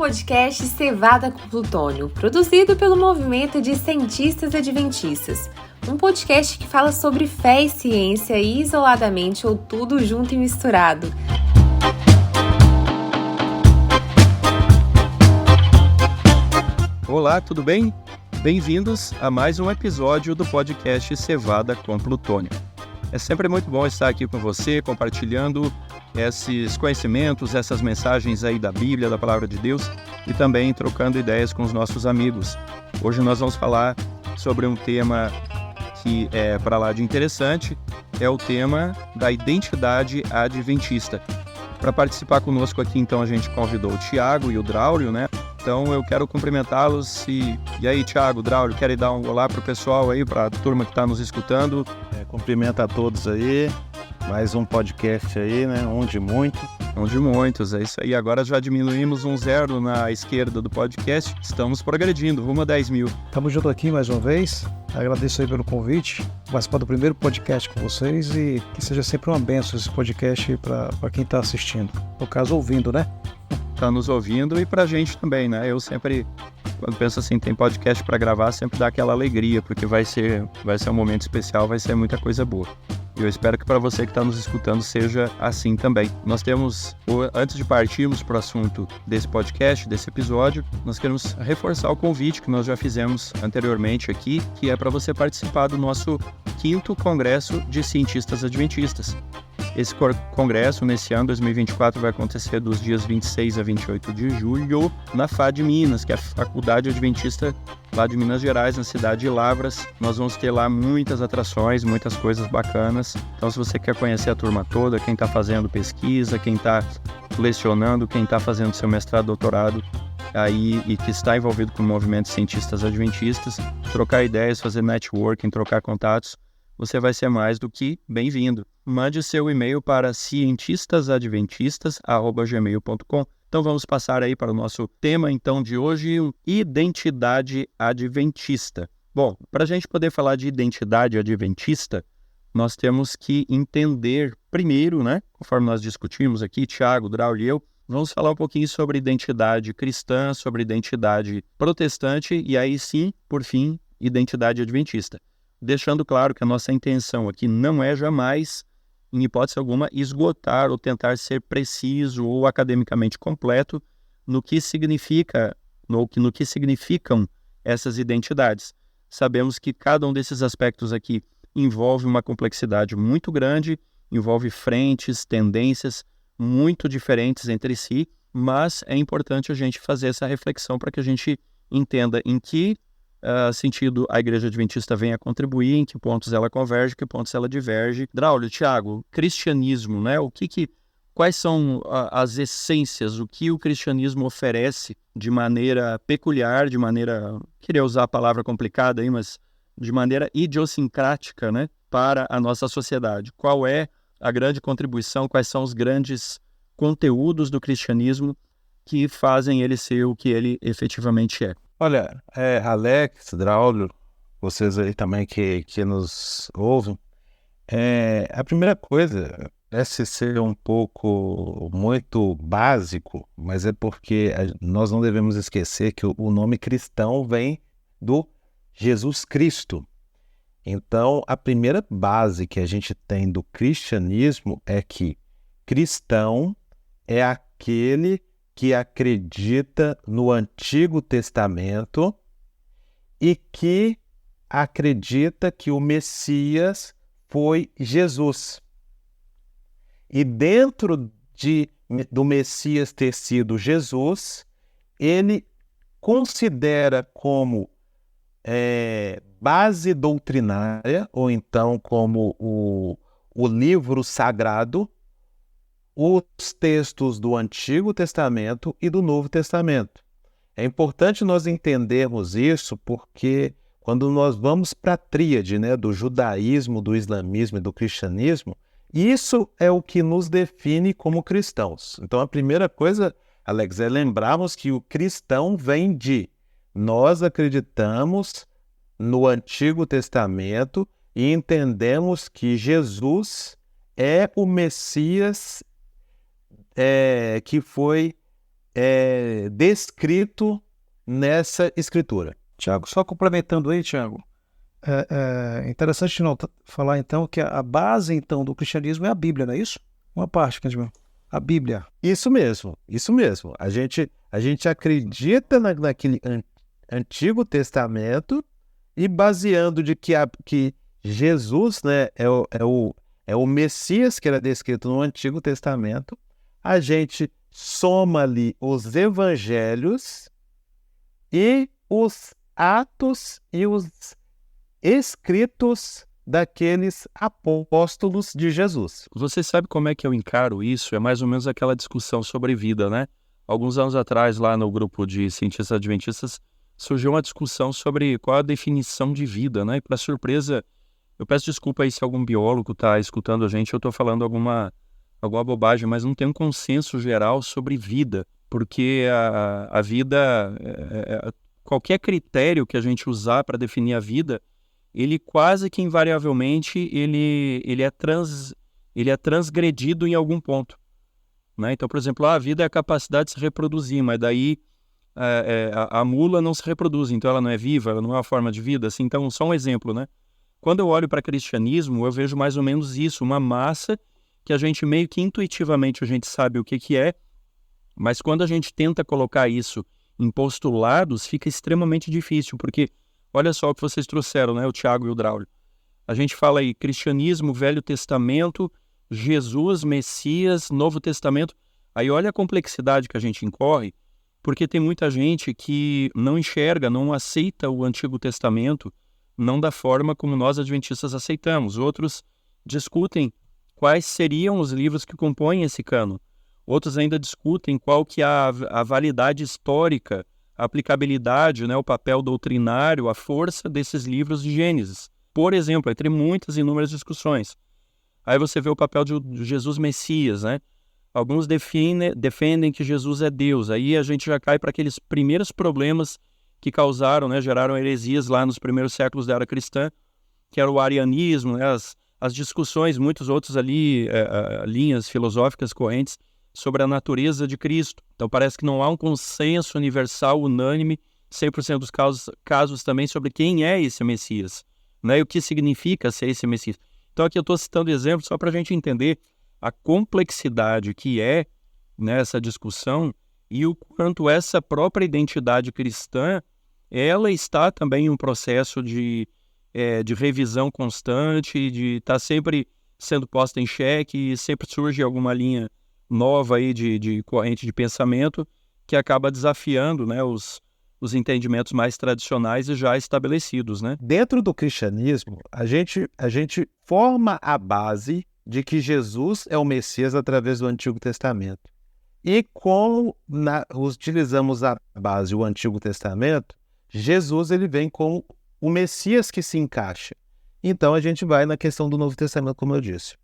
podcast Cevada com Plutônio, produzido pelo Movimento de Cientistas Adventistas. Um podcast que fala sobre fé e ciência isoladamente ou tudo junto e misturado. Olá, tudo bem? Bem-vindos a mais um episódio do podcast Cevada com Plutônio. É sempre muito bom estar aqui com você, compartilhando esses conhecimentos, essas mensagens aí da Bíblia, da Palavra de Deus e também trocando ideias com os nossos amigos. Hoje nós vamos falar sobre um tema que é para lá de interessante, é o tema da identidade adventista. Para participar conosco aqui, então, a gente convidou o Tiago e o Draulio, né? Então eu quero cumprimentá-los e aí, Tiago, Draulio, querem dar um olá para o pessoal aí, para a turma que está nos escutando? Cumprimento a todos aí, mais um podcast aí, né? Um de muitos, é isso aí. Agora já diminuímos um 0 na esquerda do podcast, estamos progredindo, rumo a 10 mil. Estamos juntos aqui mais uma vez, agradeço aí pelo convite, participar do primeiro podcast com vocês e que seja sempre uma bênção esse podcast para quem está assistindo, no caso ouvindo, né? Tá nos ouvindo e pra gente também, né? Eu sempre, quando penso assim, tem podcast pra gravar, sempre dá aquela alegria, porque vai ser um momento especial, vai ser muita coisa boa. E eu espero que para você que está nos escutando seja assim também. Nós temos, antes de partirmos para o assunto desse podcast, desse episódio, nós queremos reforçar o convite que nós já fizemos anteriormente aqui, que é para você participar do nosso 5º Congresso de Cientistas Adventistas. Esse congresso, nesse ano, 2024, vai acontecer dos dias 26 a 28 de julho, na FAD Minas, que é a Faculdade Adventista lá de Minas Gerais, na cidade de Lavras. Nós vamos ter lá muitas atrações, muitas coisas bacanas. Então, se você quer conhecer a turma toda, quem está fazendo pesquisa, quem está lecionando, quem está fazendo seu mestrado, doutorado, aí e que está envolvido com o movimento de cientistas adventistas, trocar ideias, fazer networking, trocar contatos, você vai ser mais do que bem-vindo. Mande seu e-mail para cientistasadventistas@gmail.com. Então vamos passar aí para o nosso tema então de hoje, identidade adventista. Bom, para a gente poder falar de identidade adventista, nós temos que entender primeiro, né, conforme nós discutimos aqui, Tiago, Draulio e eu, vamos falar um pouquinho sobre identidade cristã, sobre identidade protestante e aí sim, por fim, identidade adventista. Deixando claro que a nossa intenção aqui não é jamais, em hipótese alguma, esgotar ou tentar ser preciso ou academicamente completo no que significa, no que significam essas identidades. Sabemos que cada um desses aspectos aqui envolve uma complexidade muito grande, envolve frentes, tendências muito diferentes entre si, mas é importante a gente fazer essa reflexão para que a gente entenda em que sentido a Igreja Adventista vem a contribuir, em que pontos ela converge, em que pontos ela diverge. Draulio, Tiago, cristianismo, né? Quais são as essências, o que o cristianismo oferece de maneira peculiar, queria usar a palavra complicada aí, mas de maneira idiosincrática, né, para a nossa sociedade? Qual é a grande contribuição, quais são os grandes conteúdos do cristianismo que fazem ele ser o que ele efetivamente é? Olha, Alex, Draulio, vocês aí também que nos ouvem, a primeira coisa é ser um pouco muito básico, mas é porque nós não devemos esquecer que o nome cristão vem do Jesus Cristo. Então, a primeira base que a gente tem do cristianismo é que cristão é aquele que acredita no Antigo Testamento e que acredita que o Messias foi Jesus. E dentro do Messias ter sido Jesus, ele considera como base doutrinária, ou então como o livro sagrado, os textos do Antigo Testamento e do Novo Testamento. É importante nós entendermos isso porque quando nós vamos para a tríade, né, do judaísmo, do islamismo e do cristianismo, isso é o que nos define como cristãos. Então a primeira coisa, Alex, é lembrarmos que o cristão vem de nós acreditamos no Antigo Testamento e entendemos que Jesus é o Messias que foi descrito nessa escritura. Tiago, só complementando aí, Tiago, é interessante falar então que a base então do cristianismo é a Bíblia, não é isso? Uma parte, a Bíblia. Isso mesmo. A gente acredita naquele Antigo Testamento e baseando de que Jesus, né, é o Messias que era descrito no Antigo Testamento, a gente soma ali os evangelhos e os atos e os escritos daqueles apóstolos de Jesus. Você sabe como é que eu encaro isso? É mais ou menos aquela discussão sobre vida, né? Alguns anos atrás, lá no grupo de cientistas adventistas, surgiu uma discussão sobre qual a definição de vida, né? E para surpresa, eu peço desculpa aí se algum biólogo está escutando a gente, eu estou falando alguma bobagem, mas não tem um consenso geral sobre vida, porque a vida, qualquer critério que a gente usar para definir a vida, ele quase que invariavelmente ele é transgredido em algum ponto, né? Então, por exemplo, a vida é a capacidade de se reproduzir, mas daí a mula não se reproduz, então ela não é viva, ela não é uma forma de vida, assim. Então, só um exemplo, né? Quando eu olho para o cristianismo, eu vejo mais ou menos isso, uma massa que a gente meio que intuitivamente a gente sabe o que é, mas quando a gente tenta colocar isso em postulados, fica extremamente difícil, porque olha só o que vocês trouxeram, né, o Tiago e o Draulio. A gente fala aí cristianismo, Velho Testamento, Jesus, Messias, Novo Testamento. Aí olha a complexidade que a gente incorre, porque tem muita gente que não enxerga, não aceita o Antigo Testamento, não da forma como nós adventistas aceitamos. Outros discutem quais seriam os livros que compõem esse cano. Outros ainda discutem qual que é a validade histórica, a aplicabilidade, né, o papel doutrinário, a força desses livros de Gênesis. Por exemplo, entre muitas e inúmeras discussões. Aí você vê o papel de Jesus Messias, né? Alguns defendem que Jesus é Deus. Aí a gente já cai para aqueles primeiros problemas que causaram, né, geraram heresias lá nos primeiros séculos da era cristã, que era o arianismo, né, as discussões, muitos outros ali, linhas filosóficas correntes sobre a natureza de Cristo. Então parece que não há um consenso universal, unânime, 100% dos casos também sobre quem é esse Messias, né, e o que significa ser esse Messias. Então aqui eu estou citando exemplos só para a gente entender a complexidade que é nessa discussão e o quanto essa própria identidade cristã, ela está também em um processo de revisão constante, de estar sempre sendo posta em xeque, e sempre surge alguma linha nova aí de corrente de pensamento que acaba desafiando, né, os entendimentos mais tradicionais e já estabelecidos, né? Dentro do cristianismo, a gente forma a base de que Jesus é o Messias através do Antigo Testamento. E como utilizamos a base, o Antigo Testamento, Jesus ele vem como o Messias que se encaixa. Então a gente vai na questão do Novo Testamento, como eu disse.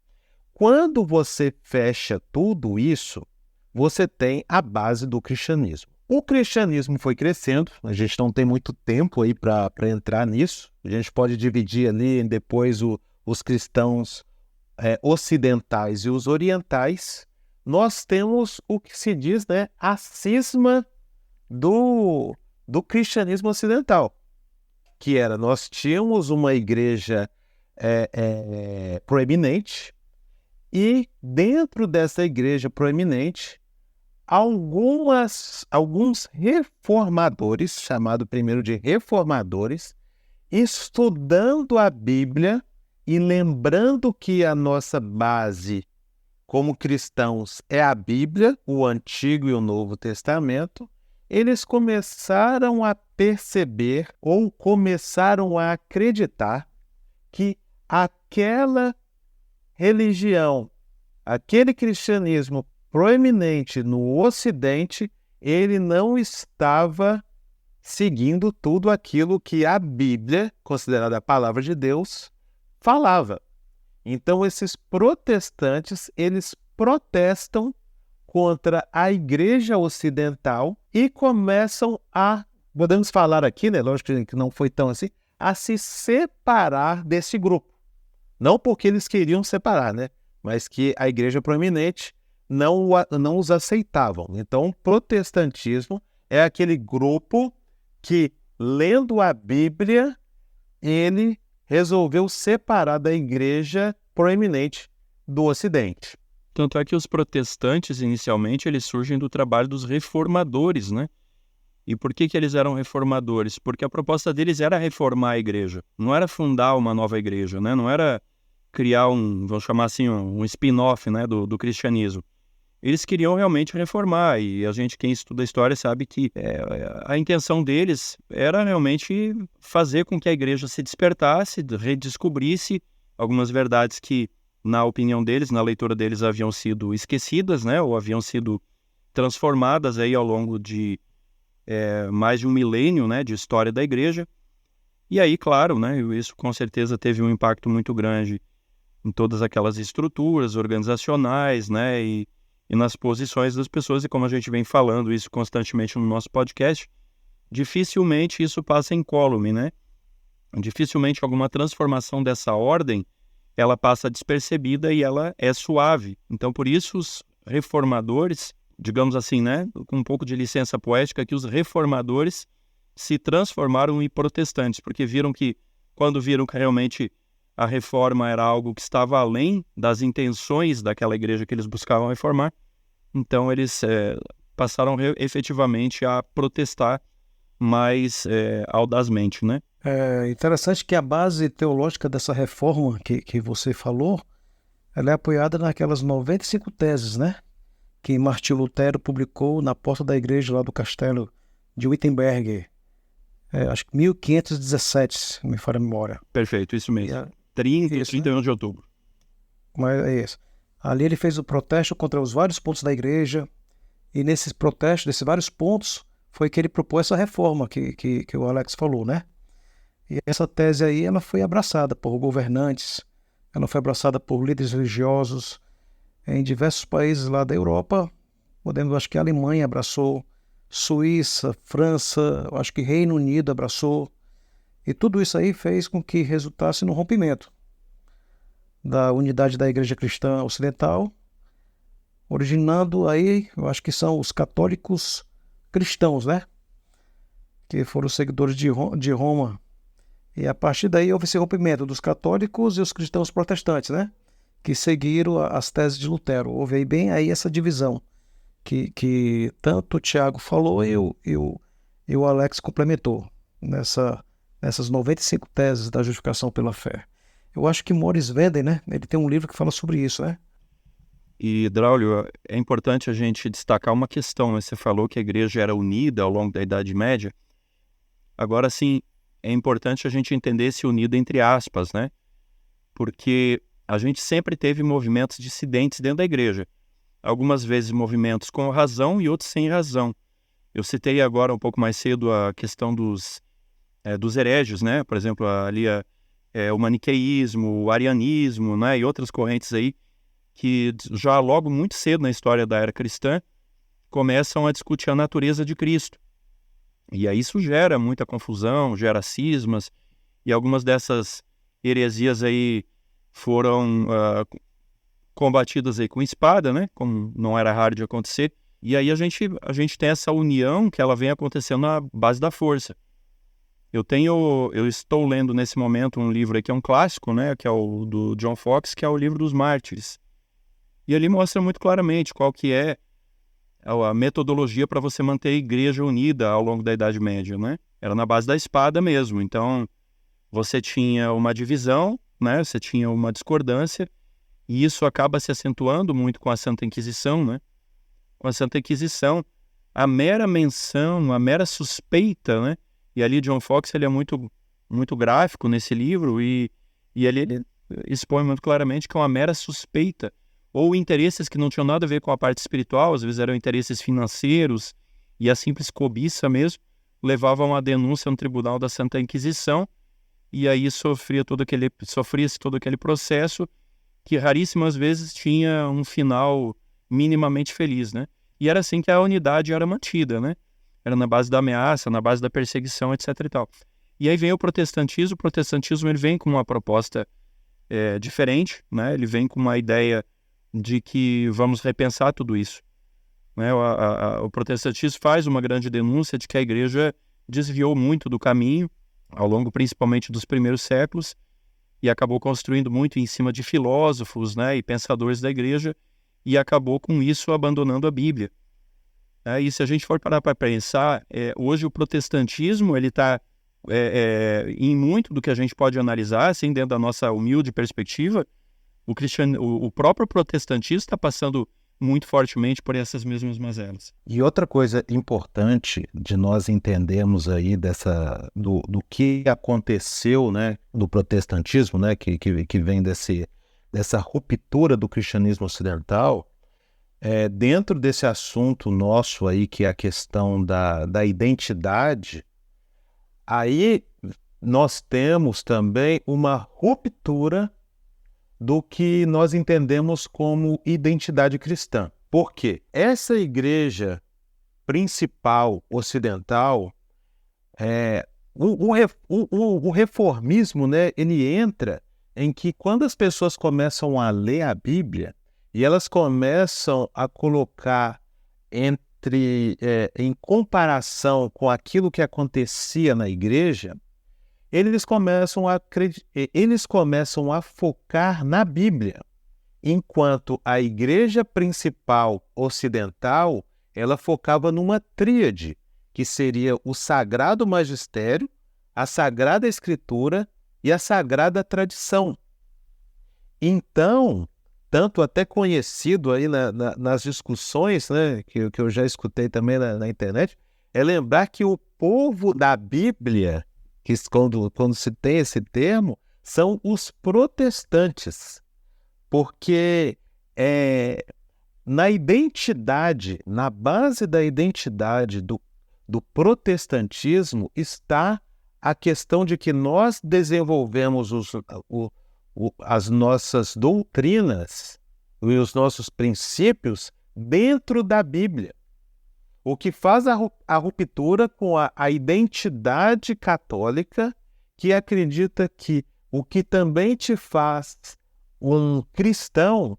Quando você fecha tudo isso, você tem a base do cristianismo. O cristianismo foi crescendo, a gente não tem muito tempo aí para entrar nisso. A gente pode dividir ali depois os cristãos ocidentais e os orientais. Nós temos o que se diz, né, a cisma do cristianismo ocidental, que era, nós tínhamos uma igreja proeminente, e dentro dessa igreja proeminente, alguns reformadores, chamado primeiro de reformadores, estudando a Bíblia e lembrando que a nossa base como cristãos é a Bíblia, o Antigo e o Novo Testamento, eles começaram a perceber ou começaram a acreditar que aquela religião, aquele cristianismo proeminente no Ocidente, ele não estava seguindo tudo aquilo que a Bíblia, considerada a palavra de Deus, falava. Então, esses protestantes, eles protestam contra a igreja ocidental e começam a, podemos falar aqui, né, lógico que não foi tão assim, a se separar desse grupo. Não porque eles queriam separar, né, mas que a igreja proeminente não os aceitavam. Então, o protestantismo é aquele grupo que, lendo a Bíblia, ele resolveu separar da igreja proeminente do Ocidente. Tanto é que os protestantes, inicialmente, eles surgem do trabalho dos reformadores, né? E por que eles eram reformadores? Porque a proposta deles era reformar a igreja, não era fundar uma nova igreja, né? Não era criar vamos chamar assim, um spin-off, né, do cristianismo. Eles queriam realmente reformar, e a gente, quem estuda a história, sabe que a intenção deles era realmente fazer com que a igreja se despertasse, redescobrisse algumas verdades que, na opinião deles, na leitura deles, haviam sido esquecidas, né, ou haviam sido transformadas aí ao longo de mais de um milênio, né, de história da igreja. E aí, claro, né, isso com certeza teve um impacto muito grande em todas aquelas estruturas organizacionais, né, e nas posições das pessoas, e como a gente vem falando isso constantemente no nosso podcast, dificilmente isso passa incólume, né? Dificilmente alguma transformação dessa ordem, ela passa despercebida e ela é suave. Então, por isso, os reformadores, digamos assim, né, com um pouco de licença poética, que os reformadores se transformaram em protestantes, porque quando viram que realmente a reforma era algo que estava além das intenções daquela igreja que eles buscavam reformar, então eles passaram efetivamente a protestar mais audazmente, né? É interessante que a base teológica dessa reforma que você falou, ela é apoiada naquelas 95 teses, né? Que Martinho Lutero publicou na porta da igreja lá do castelo de Wittenberg, acho que 1517, se não me falha a memória. Perfeito, isso mesmo. 31 de outubro. Mas é isso. Ali ele fez o protesto contra os vários pontos da igreja, e nesses protestos, desses vários pontos, foi que ele propôs essa reforma que o Alex falou, né? E essa tese aí, ela foi abraçada por governantes, ela foi abraçada por líderes religiosos em diversos países lá da Europa. Acho que a Alemanha abraçou, Suíça, França, acho que Reino Unido abraçou. E tudo isso aí fez com que resultasse no rompimento da unidade da Igreja Cristã Ocidental, originando aí, eu acho que são os católicos cristãos, né? Que foram os seguidores de Roma. E a partir daí houve esse rompimento dos católicos e os cristãos protestantes, né? Que seguiram as teses de Lutero. Houve aí bem aí essa divisão que tanto o Tiago falou e o Alex complementou nessas 95 teses da justificação pela fé. Eu acho que Maurice Venden, né? Ele tem um livro que fala sobre isso, né? E, Draulio, é importante a gente destacar uma questão, né? Você falou que a igreja era unida ao longo da Idade Média. Agora, sim, é importante a gente entender esse unido entre aspas, né? Porque a gente sempre teve movimentos dissidentes dentro da igreja. Algumas vezes movimentos com razão e outros sem razão. Eu citei agora um pouco mais cedo a questão dos hereges, né? Por exemplo, ali o maniqueísmo, o arianismo, né? E outras correntes aí que já logo muito cedo na história da era cristã começam a discutir a natureza de Cristo. E aí isso gera muita confusão, gera cismas, e algumas dessas heresias aí foram combatidas aí com espada, né? Como não era raro de acontecer. E aí a gente tem essa união que ela vem acontecendo na base da força. Eu estou lendo nesse momento um livro aí que é um clássico, né? Que é o do John Foxe, que é o livro dos Mártires. E ali mostra muito claramente qual que é a metodologia para você manter a igreja unida ao longo da Idade Média, né? Era na base da espada mesmo. Então, você tinha uma divisão, né? Você tinha uma discordância, e isso acaba se acentuando muito com a Santa Inquisição, né? Com a Santa Inquisição, a mera menção, a mera suspeita, né? E ali John Foxe, ele é muito, muito gráfico nesse livro, e ali ele expõe muito claramente que é uma mera suspeita, ou interesses que não tinham nada a ver com a parte espiritual, às vezes eram interesses financeiros, e a simples cobiça mesmo, levavam a denúncia no tribunal da Santa Inquisição, e aí sofria-se todo aquele processo, que raríssimas vezes tinha um final minimamente feliz, né? E era assim que a unidade era mantida, né? Era na base da ameaça, na base da perseguição, etc. e tal. E aí vem o protestantismo ele vem com uma proposta diferente, né? Ele vem com uma ideia de que vamos repensar tudo isso. Né? O protestantismo faz uma grande denúncia de que a igreja desviou muito do caminho, ao longo principalmente dos primeiros séculos, e acabou construindo muito em cima de filósofos, né, e pensadores da igreja, e acabou com isso abandonando a Bíblia. E se a gente for parar para pensar, hoje o protestantismo ele está em muito do que a gente pode analisar, assim, dentro da nossa humilde perspectiva, o próprio protestantismo está passando muito fortemente por essas mesmas mazelas. E outra coisa importante de nós entendermos aí do que aconteceu, né, do protestantismo, né, que vem dessa ruptura do cristianismo ocidental, dentro desse assunto nosso aí, que é a questão da identidade, aí nós temos também uma ruptura do que nós entendemos como identidade cristã. Por quê? Essa igreja principal ocidental, o reformismo, né, ele entra em que quando as pessoas começam a ler a Bíblia e elas começam a colocar em comparação com aquilo que acontecia na igreja, eles começam a focar na Bíblia, enquanto a igreja principal ocidental, ela focava numa tríade, que seria o Sagrado Magistério, a Sagrada Escritura e a Sagrada Tradição. Então, tanto até conhecido aí nas discussões, né, que eu já escutei também na internet, é lembrar que o povo da Bíblia, que quando se tem esse termo, são os protestantes, porque na identidade, na base da identidade do protestantismo está a questão de que nós desenvolvemos as nossas doutrinas e os nossos princípios dentro da Bíblia. O que faz a ruptura com a identidade católica, que acredita que o que também te faz um cristão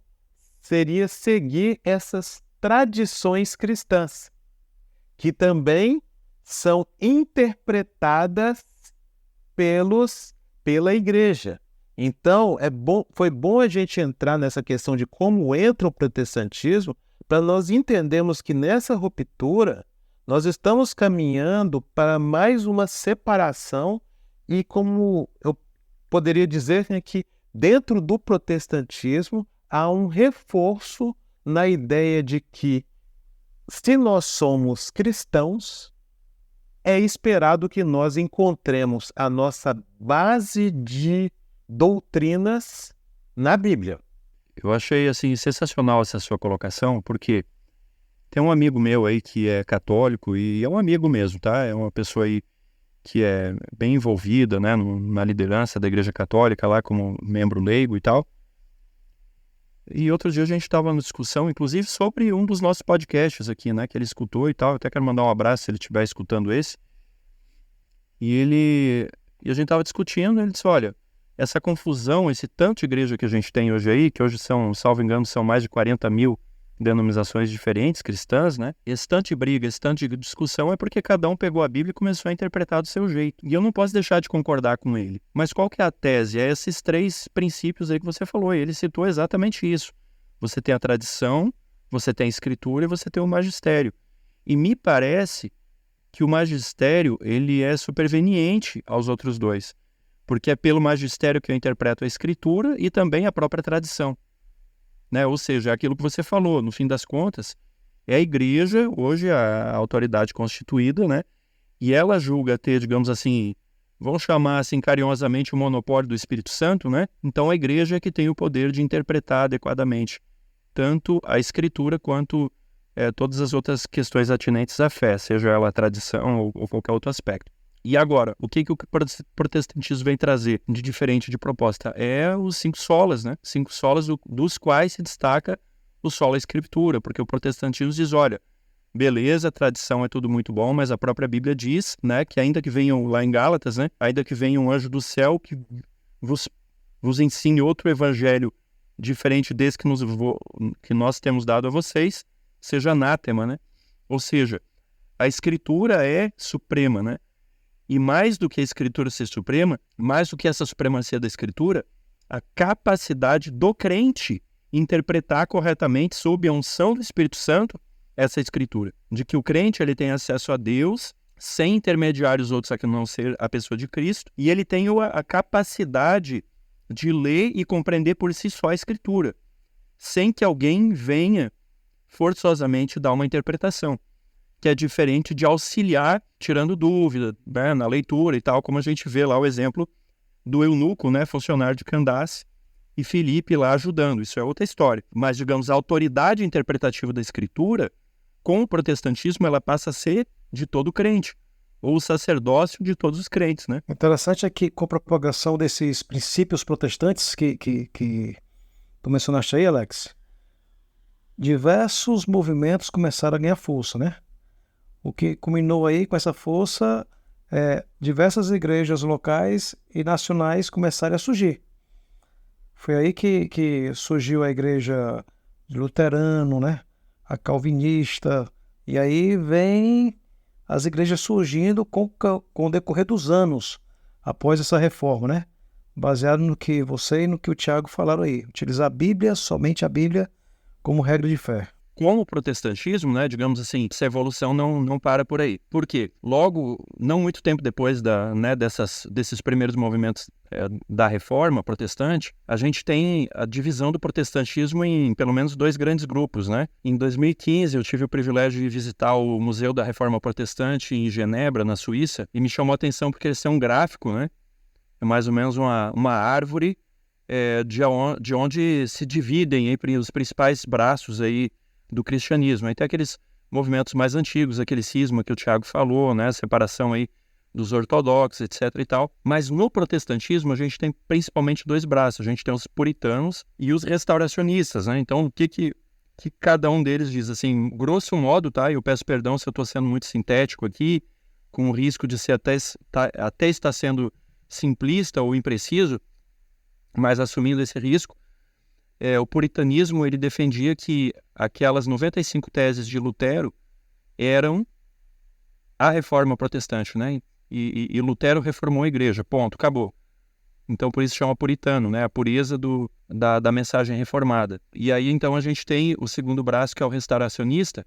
seria seguir essas tradições cristãs, que também são interpretadas pela igreja. Então, foi bom a gente entrar nessa questão de como entra o protestantismo, para nós entendermos que nessa ruptura nós estamos caminhando para mais uma separação e, como eu poderia dizer, né, que dentro do protestantismo há um reforço na ideia de que, se nós somos cristãos, é esperado que nós encontremos a nossa base de doutrinas na Bíblia. Eu achei, assim, sensacional essa sua colocação, porque tem um amigo meu aí que é católico e é um amigo mesmo, tá? É uma pessoa aí que é bem envolvida, né, na liderança da Igreja Católica lá como membro leigo e tal. E outro dia a gente estava numa discussão, inclusive, sobre um dos nossos podcasts aqui, né, que ele escutou e tal. Eu até quero mandar um abraço se ele estiver escutando esse. E a gente estava discutindo, ele disse, olha, essa confusão, esse tanto de igreja que a gente tem hoje aí, que hoje são, salvo engano, são mais de 40 mil denominações diferentes, cristãs, né? Esse tanto de briga, esse tanto de discussão é porque cada um pegou a Bíblia e começou a interpretar do seu jeito. E eu não posso deixar de concordar com ele. Mas qual que é a tese? É esses 3 princípios aí que você falou. E ele citou exatamente isso. Você tem a tradição, você tem a escritura e você tem o magistério. E me parece que o magistério, ele é superveniente aos outros 2. Porque é pelo magistério que eu interpreto a escritura e também a própria tradição. Né? Ou seja, é aquilo que você falou, no fim das contas, é a igreja, hoje a autoridade constituída, né? E ela julga ter, digamos assim, vamos chamar assim carinhosamente o monopólio do Espírito Santo, né? Então a igreja é que tem o poder de interpretar adequadamente tanto a escritura quanto todas as outras questões atinentes à fé, seja ela a tradição ou qualquer outro aspecto. E agora, o que o protestantismo vem trazer de diferente de proposta? É os 5 solas, né? 5 solas dos quais se destaca o sola escritura, porque o protestantismo diz, olha, beleza, a tradição é tudo muito bom, mas a própria Bíblia diz, né, que ainda que venham lá em Gálatas, né, ainda que venha um anjo do céu que vos ensine outro evangelho diferente desse que nós temos dado a vocês, seja anátema, né? Ou seja, a Escritura é suprema, né? E mais do que a Escritura ser suprema, mais do que essa supremacia da Escritura, a capacidade do crente interpretar corretamente, sob a unção do Espírito Santo, essa Escritura. De que o crente ele tem acesso a Deus, sem intermediários outros a não ser a pessoa de Cristo, e ele tem a capacidade de ler e compreender por si só a Escritura, sem que alguém venha forçosamente dar uma interpretação, que é diferente de auxiliar, tirando dúvida, né, na leitura e tal, como a gente vê lá o exemplo do eunuco, né, funcionário de Candace, e Filipe lá ajudando. Isso é outra história. Mas, digamos, a autoridade interpretativa da Escritura, com o protestantismo, ela passa a ser de todo crente, ou o sacerdócio de todos os crentes, né? O interessante é que com a propagação desses princípios protestantes que tu mencionaste aí, Alex, diversos movimentos começaram a ganhar força, né? O que culminou aí com essa força diversas igrejas locais e nacionais começaram a surgir. Foi aí que surgiu a igreja luterana, né? A calvinista, e aí vem as igrejas surgindo com o decorrer dos anos após essa reforma, né? Baseado no que você e no que o Tiago falaram aí. Utilizar a Bíblia, somente a Bíblia, como regra de fé. Com o protestantismo, né, digamos assim, essa evolução não para por aí. Por quê? Logo, não muito tempo depois desses primeiros movimentos da reforma protestante, a gente tem a divisão do protestantismo em pelo menos dois grandes grupos, né? Em 2015, eu tive o privilégio de visitar o Museu da Reforma Protestante em Genebra, na Suíça, e me chamou a atenção porque eles têm um gráfico, né? É mais ou menos uma árvore de onde se dividem aí os principais braços aí do cristianismo. Aí tem aqueles movimentos mais antigos, aquele cisma que o Tiago falou, né, separação aí dos ortodoxos, etc e tal. Mas no protestantismo a gente tem principalmente dois braços, a gente tem os puritanos e os restauracionistas, né? Então o que cada um deles diz, assim, grosso modo, tá? Eu peço perdão se eu estou sendo muito sintético aqui, com o risco de ser até estar sendo simplista ou impreciso, mas assumindo esse risco, o puritanismo ele defendia que aquelas 95 teses de Lutero eram a reforma protestante, né? E Lutero reformou a igreja, ponto, acabou. Então por isso chama puritano, né? A pureza da mensagem reformada. E aí então a gente tem o segundo braço, que é o restauracionista,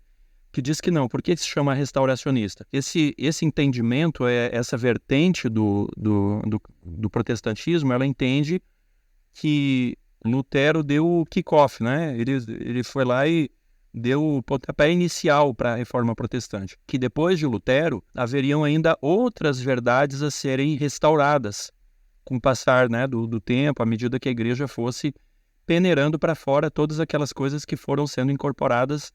que diz que não. Por que se chama restauracionista? Esse entendimento, essa vertente do protestantismo, ela entende que Lutero deu o kick-off, né? Ele foi lá e deu o pontapé inicial para a reforma protestante. Que depois de Lutero, haveriam ainda outras verdades a serem restauradas com o passar, né, do tempo, à medida que a igreja fosse peneirando para fora todas aquelas coisas que foram sendo incorporadas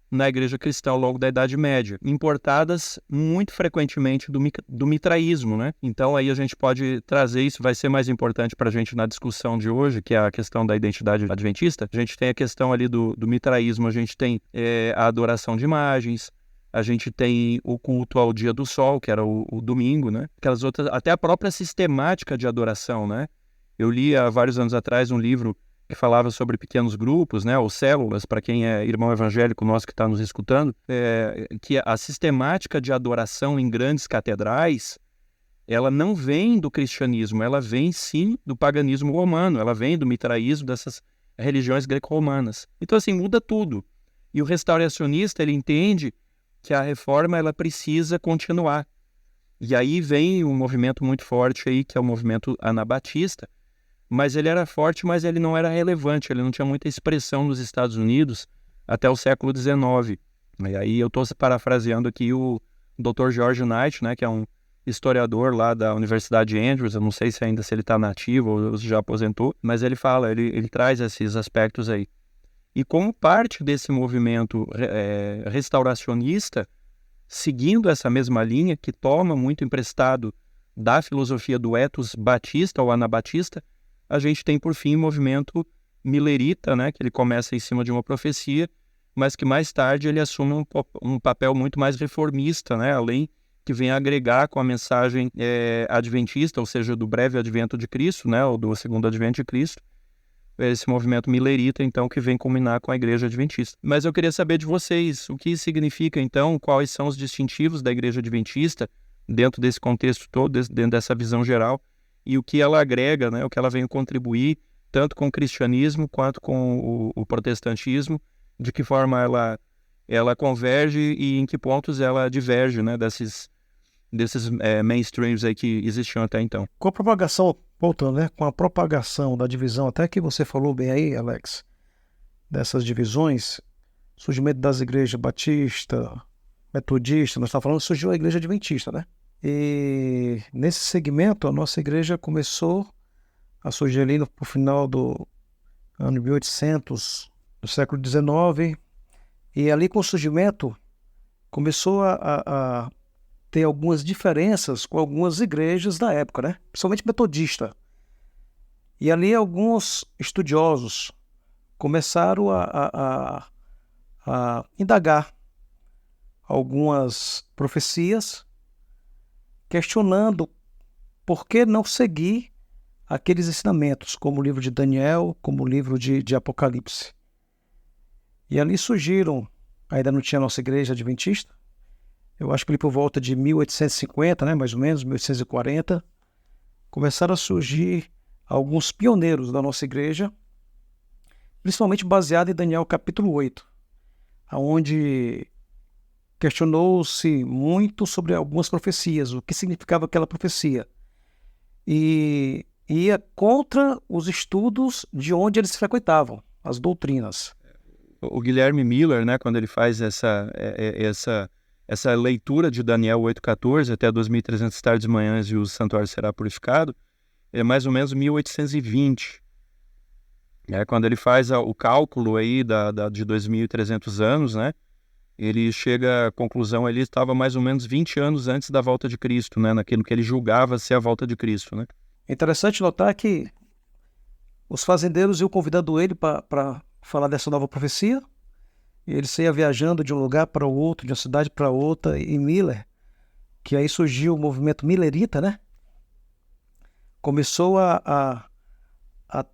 na igreja cristã ao longo da Idade Média, importadas muito frequentemente do mitraísmo, né? Então aí a gente pode trazer isso, vai ser mais importante para a gente na discussão de hoje, que é a questão da identidade adventista. A gente tem a questão ali do mitraísmo, a gente tem a adoração de imagens, a gente tem o culto ao dia do sol, que era o domingo, né? Aquelas outras, até a própria sistemática de adoração, né? Eu li há vários anos atrás um livro que falava sobre pequenos grupos, né, ou células, para quem é irmão evangélico nosso que está nos escutando, que a sistemática de adoração em grandes catedrais, ela não vem do cristianismo, ela vem sim do paganismo romano, ela vem do mitraísmo, dessas religiões greco-romanas. Então assim, muda tudo. E o restauracionista, ele entende que a reforma ela precisa continuar. E aí vem um movimento muito forte aí, que é o movimento anabatista, mas ele era forte, mas ele não era relevante, ele não tinha muita expressão nos Estados Unidos até o século XIX. E aí eu estou parafraseando aqui o Dr. George Knight, né, que é um historiador lá da Universidade de Andrews, eu não sei se ainda ele está nativo ou já aposentou, mas ele fala, ele traz esses aspectos aí. E como parte desse movimento restauracionista, seguindo essa mesma linha, que toma muito emprestado da filosofia do ethos batista ou anabatista, a gente tem, por fim, o movimento milerita, né, que ele começa em cima de uma profecia, mas que mais tarde ele assume um papel muito mais reformista, né, além que vem agregar com a mensagem adventista, ou seja, do breve advento de Cristo, né, ou do segundo advento de Cristo, esse movimento milerita, então, que vem culminar com a Igreja Adventista. Mas eu queria saber de vocês, o que significa, então, quais são os distintivos da Igreja Adventista dentro desse contexto todo, dentro dessa visão geral, e o que ela agrega, né, o que ela vem contribuir, tanto com o cristianismo quanto com o protestantismo, de que forma ela converge e em que pontos ela diverge, né, desses mainstreams aí que existiam até então. Com a propagação, voltando, né? Com a propagação da divisão, até que você falou bem aí, Alex, dessas divisões, surgimento das igrejas batista, metodista, nós estamos falando, surgiu a igreja adventista, né? E nesse segmento, a nossa igreja começou a surgir ali no final do ano 1800, do século XIX, e ali com o surgimento começou a ter algumas diferenças com algumas igrejas da época, né? Principalmente metodista. E ali alguns estudiosos começaram a indagar algumas profecias, questionando por que não seguir aqueles ensinamentos, como o livro de Daniel, como o livro de Apocalipse. E ali surgiram, ainda não tinha nossa igreja adventista, eu acho que ali por volta de 1850, né, mais ou menos, 1840, começaram a surgir alguns pioneiros da nossa igreja, principalmente baseado em Daniel capítulo 8, onde questionou-se muito sobre algumas profecias, o que significava aquela profecia. E ia contra os estudos de onde eles frequentavam, as doutrinas. O Guilherme Miller, né, quando ele faz essa leitura de Daniel 8,14, até 2.300 tardes e manhãs e o santuário será purificado, é mais ou menos 1820. Quando ele faz o cálculo aí de 2.300 anos, né, ele chega à conclusão, ele estava mais ou menos 20 anos antes da volta de Cristo, né, naquilo que ele julgava ser a volta de Cristo, né? É interessante notar que os fazendeiros iam convidando ele para falar dessa nova profecia, e ele saía viajando de um lugar para o outro, de uma cidade para outra, e Miller, que aí surgiu o movimento milerita, né? Começou a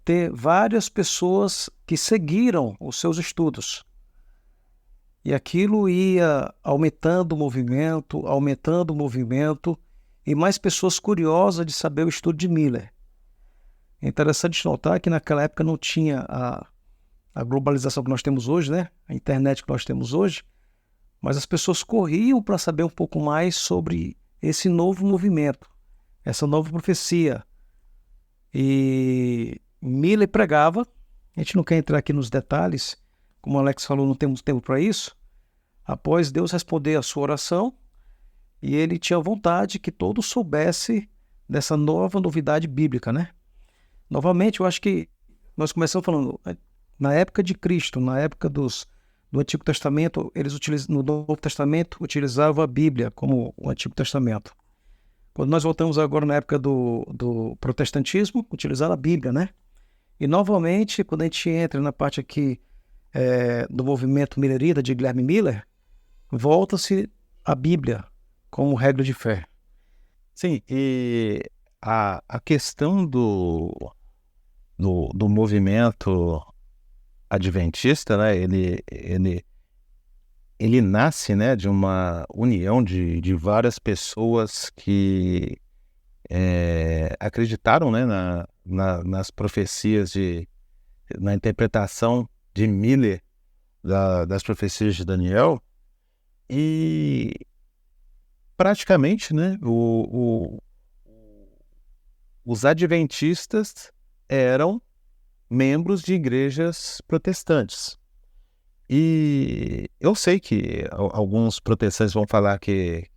ter várias pessoas que seguiram os seus estudos. E aquilo ia aumentando o movimento, e mais pessoas curiosas de saber o estudo de Miller. É interessante notar que naquela época não tinha a globalização que nós temos hoje, né? A internet que nós temos hoje, mas as pessoas corriam para saber um pouco mais sobre esse novo movimento, essa nova profecia. E Miller pregava, a gente não quer entrar aqui nos detalhes, como o Alex falou, não temos tempo para isso. Após Deus responder a sua oração, e ele tinha vontade que todos soubessem dessa nova novidade bíblica, né? Novamente, eu acho que nós começamos falando, na época de Cristo, na época do Antigo Testamento, no Novo Testamento utilizavam a Bíblia como o Antigo Testamento. Quando nós voltamos agora na época do protestantismo, utilizaram a Bíblia, né? E novamente, quando a gente entra na parte aqui do movimento milerita de Guilherme Miller, volta-se a Bíblia como regra de fé. Sim, e a questão do movimento adventista, né, ele nasce, né, de uma união de várias pessoas que acreditaram, né, nas profecias, na interpretação de Miller das profecias de Daniel, e praticamente, né, os adventistas eram membros de igrejas protestantes. E eu sei que alguns protestantes vão falar que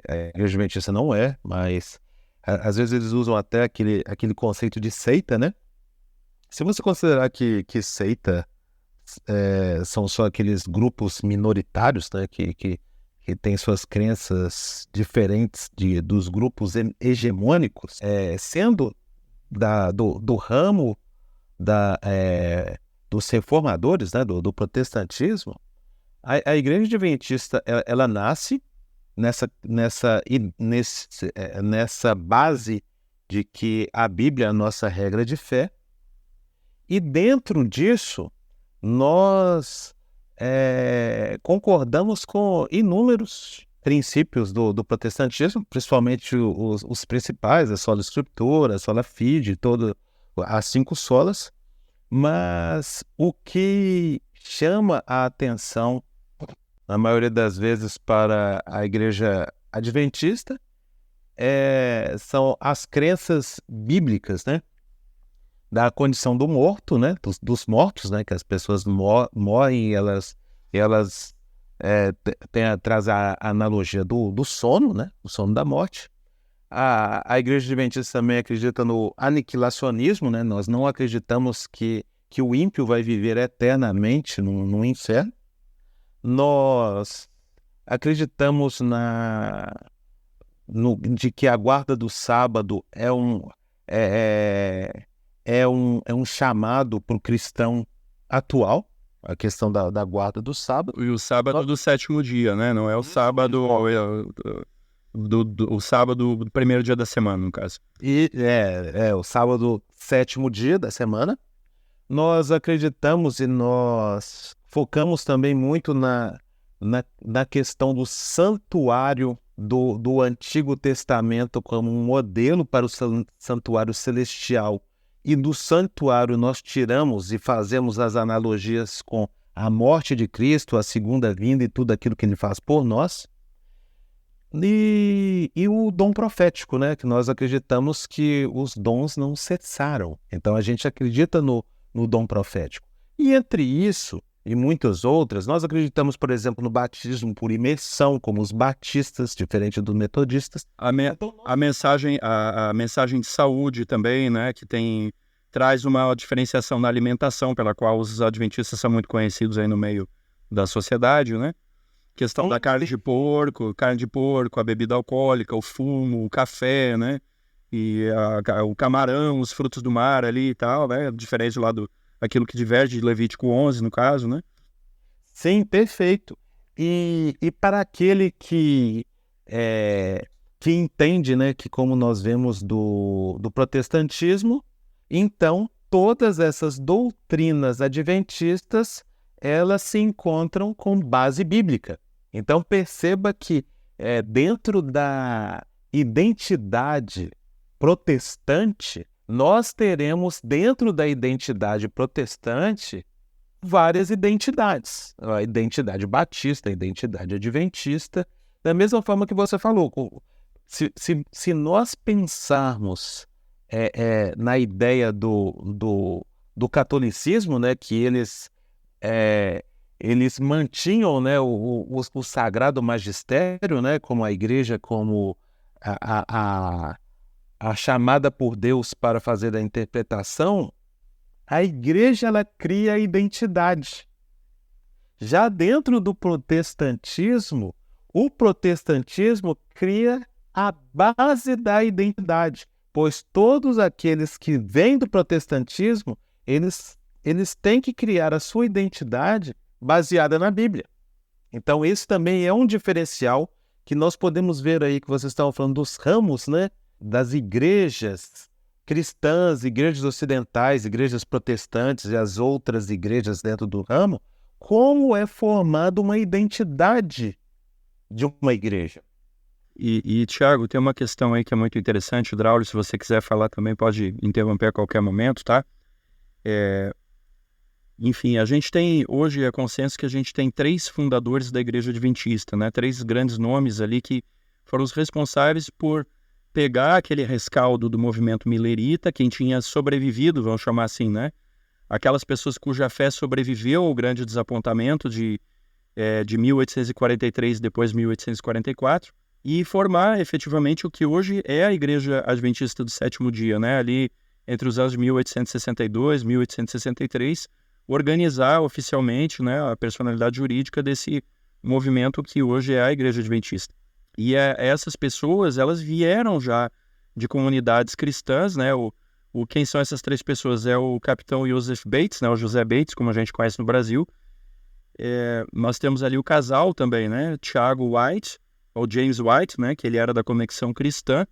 a igreja adventista não é, mas às vezes eles usam até aquele conceito de seita, né? Se você considerar que seita são só aqueles grupos minoritários, né, que têm suas crenças diferentes dos grupos hegemônicos, sendo do ramo dos reformadores, né, do protestantismo, a igreja adventista ela nasce nessa base de que a Bíblia é a nossa regra de fé, E dentro disso, nós concordamos com inúmeros princípios do protestantismo, principalmente os principais, a sola escritura, a sola fide, as 5 solas, mas o que chama a atenção, na maioria das vezes, para a igreja adventista são as crenças bíblicas, né? Da condição do morto, né? Dos mortos, né? Que as pessoas morrem e elas traz a analogia do sono, né? O sono da morte. A igreja adventista também acredita no aniquilacionismo, né? Nós não acreditamos que o ímpio vai viver eternamente no inferno. Nós acreditamos de que a guarda do sábado é um chamado para o cristão atual, a questão da guarda do sábado. E o sábado do 7º dia, né? Não é o sábado, o sábado do primeiro dia da semana, no caso. E o sábado 7º dia da semana. Nós acreditamos e nós focamos também muito na questão do santuário do Antigo Testamento como um modelo para o santuário celestial. E do santuário nós tiramos e fazemos as analogias com a morte de Cristo, a segunda vinda e tudo aquilo que ele faz por nós. E o dom profético, né? Que nós acreditamos que os dons não cessaram. Então a gente acredita no dom profético. E entre isso e muitas outras, nós acreditamos, por exemplo, no batismo por imersão, como os batistas, diferente dos metodistas. A mensagem de saúde também, né, que traz uma diferenciação na alimentação, pela qual os adventistas são muito conhecidos aí no meio da sociedade, né? Questão da carne de porco, a bebida alcoólica, o fumo, o café, né? E o camarão, os frutos do mar ali e tal, né? Diferente lá aquilo que diverge de Levítico 11, no caso, né? Sim, perfeito. E para aquele que entende, né, que como nós vemos do protestantismo, então todas essas doutrinas adventistas, elas se encontram com base bíblica. Então perceba que dentro da identidade protestante, nós teremos dentro da identidade protestante várias identidades. A identidade batista, a identidade adventista, da mesma forma que você falou. Se nós pensarmos na ideia do catolicismo, né, que eles mantinham, né, o sagrado magistério, né, como a igreja, como a chamada por Deus para fazer a interpretação, a igreja ela cria a identidade. Já dentro do protestantismo, o protestantismo cria a base da identidade, pois todos aqueles que vêm do protestantismo, eles têm que criar a sua identidade baseada na Bíblia. Então esse também é um diferencial que nós podemos ver aí, que vocês estavam falando dos ramos, né? Das igrejas cristãs, igrejas ocidentais, igrejas protestantes e as outras igrejas dentro do ramo, como é formada uma identidade de uma igreja. E Thiago, tem uma questão aí que é muito interessante, Draulio, se você quiser falar também pode interromper a qualquer momento, tá? Enfim, a gente tem, hoje é consenso que a gente tem 3 fundadores da Igreja Adventista, né? 3 grandes nomes ali que foram os responsáveis por pegar aquele rescaldo do movimento milerita, quem tinha sobrevivido, vamos chamar assim, né? Aquelas pessoas cuja fé sobreviveu ao grande desapontamento de 1843 depois 1844, e formar efetivamente o que hoje é a Igreja Adventista do 7º dia, né? Ali entre os anos de 1862 e 1863, organizar oficialmente, né, a personalidade jurídica desse movimento que hoje é a Igreja Adventista. E essas pessoas, elas vieram já de comunidades cristãs, né? Quem são essas 3 pessoas? É o capitão Joseph Bates, né? O José Bates, como a gente conhece no Brasil. Nós temos ali o casal também, né? Thiago White, ou James White, né? Que ele era da Conexão Cristã,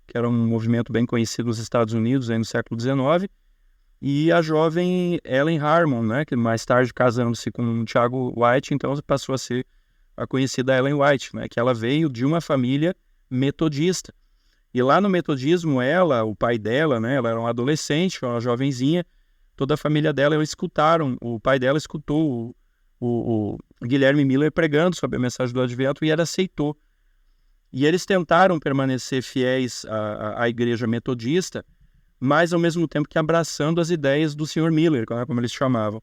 que era um movimento bem conhecido nos Estados Unidos aí no século XIX. e a jovem Ellen Harmon, né, que mais tarde casando-se com Tiago White, então passou a ser a conhecida Ellen White, né, que ela veio de uma família metodista. E lá no metodismo, o pai dela, né, ela era uma adolescente, uma jovenzinha, toda a família dela escutaram, o pai dela escutou o Guilherme Miller pregando sobre a mensagem do Advento e ela aceitou. E eles tentaram permanecer fiéis à igreja metodista, mas ao mesmo tempo que abraçando as ideias do Sr. Miller, como eles chamavam.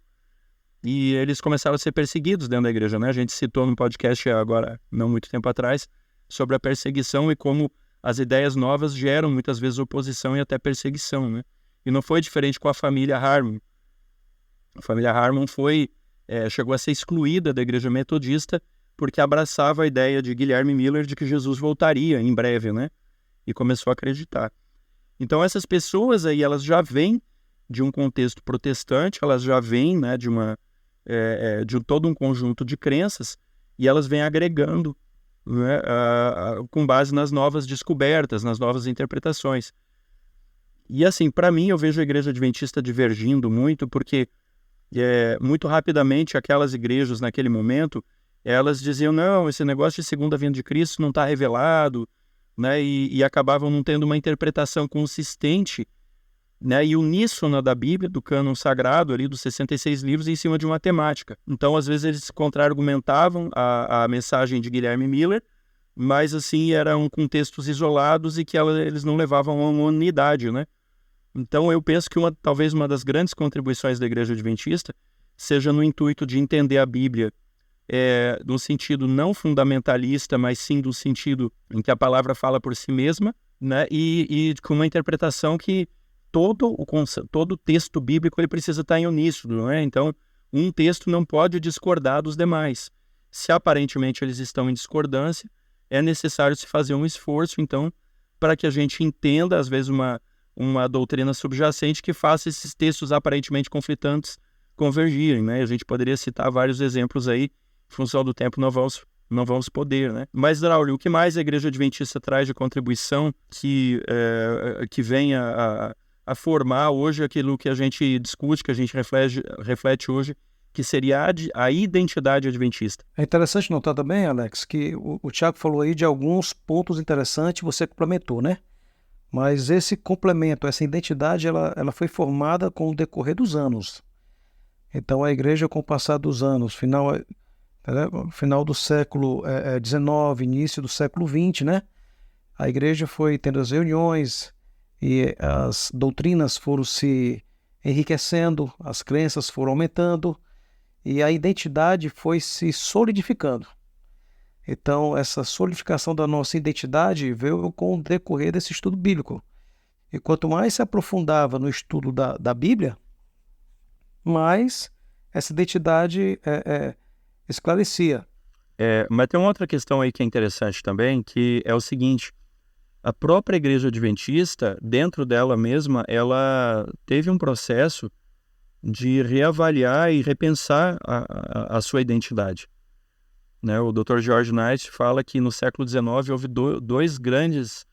E eles começaram a ser perseguidos dentro da igreja, né? A gente citou no podcast agora, não muito tempo atrás, sobre a perseguição e como as ideias novas geram muitas vezes oposição e até perseguição, né? E não foi diferente com a família Harmon. A família Harmon chegou a ser excluída da igreja metodista porque abraçava a ideia de Guilherme Miller de que Jesus voltaria em breve, né? E começou a acreditar. Então essas pessoas aí, elas já vêm de um contexto protestante, elas já vêm, né, de todo um conjunto de crenças e elas vêm agregando, né, com base nas novas descobertas, nas novas interpretações. E assim, para mim, eu vejo a igreja adventista divergindo muito porque muito rapidamente aquelas igrejas naquele momento, elas diziam, não, esse negócio de segunda vinda de Cristo não está revelado, né, e acabavam não tendo uma interpretação consistente, né, e uníssona da Bíblia, do cânon sagrado, ali dos 66 livros, em cima de uma temática. Então, às vezes, eles contra-argumentavam a mensagem de Guilherme Miller, mas, assim, eram contextos isolados e que eles não levavam a uma unidade, né? Então, eu penso que talvez uma das grandes contribuições da Igreja Adventista seja no intuito de entender a Bíblia no sentido não fundamentalista, mas sim do sentido em que a palavra fala por si mesma, né? E com uma interpretação que todo o texto bíblico ele precisa estar em uníssono, né? Então, um texto não pode discordar dos demais. Se aparentemente eles estão em discordância, é necessário se fazer um esforço, então, para que a gente entenda, às vezes, uma doutrina subjacente que faça esses textos aparentemente conflitantes convergirem, né? A gente poderia citar vários exemplos aí, em função do tempo não vamos poder, né? Mas, Draulio, o que mais a Igreja Adventista traz de contribuição que vem a formar hoje aquilo que a gente discute, que a gente reflete hoje, que seria a identidade adventista? É interessante notar também, Alex, que o Tiago falou aí de alguns pontos interessantes, você complementou, né? Mas esse complemento, essa identidade, ela foi formada com o decorrer dos anos. Então a igreja, com o passar dos anos, final do século XIX, início do século XX, né? A igreja foi tendo as reuniões e as doutrinas foram se enriquecendo, as crenças foram aumentando e a identidade foi se solidificando. Então, essa solidificação da nossa identidade veio com o decorrer desse estudo bíblico. E quanto mais se aprofundava no estudo da Bíblia, mais essa identidade esclarecia. Mas tem uma outra questão aí que é interessante também, que é o seguinte: a própria Igreja Adventista, dentro dela mesma, ela teve um processo de reavaliar e repensar a sua identidade. Né? O Dr. George Knight fala que no século XIX houve duas grandes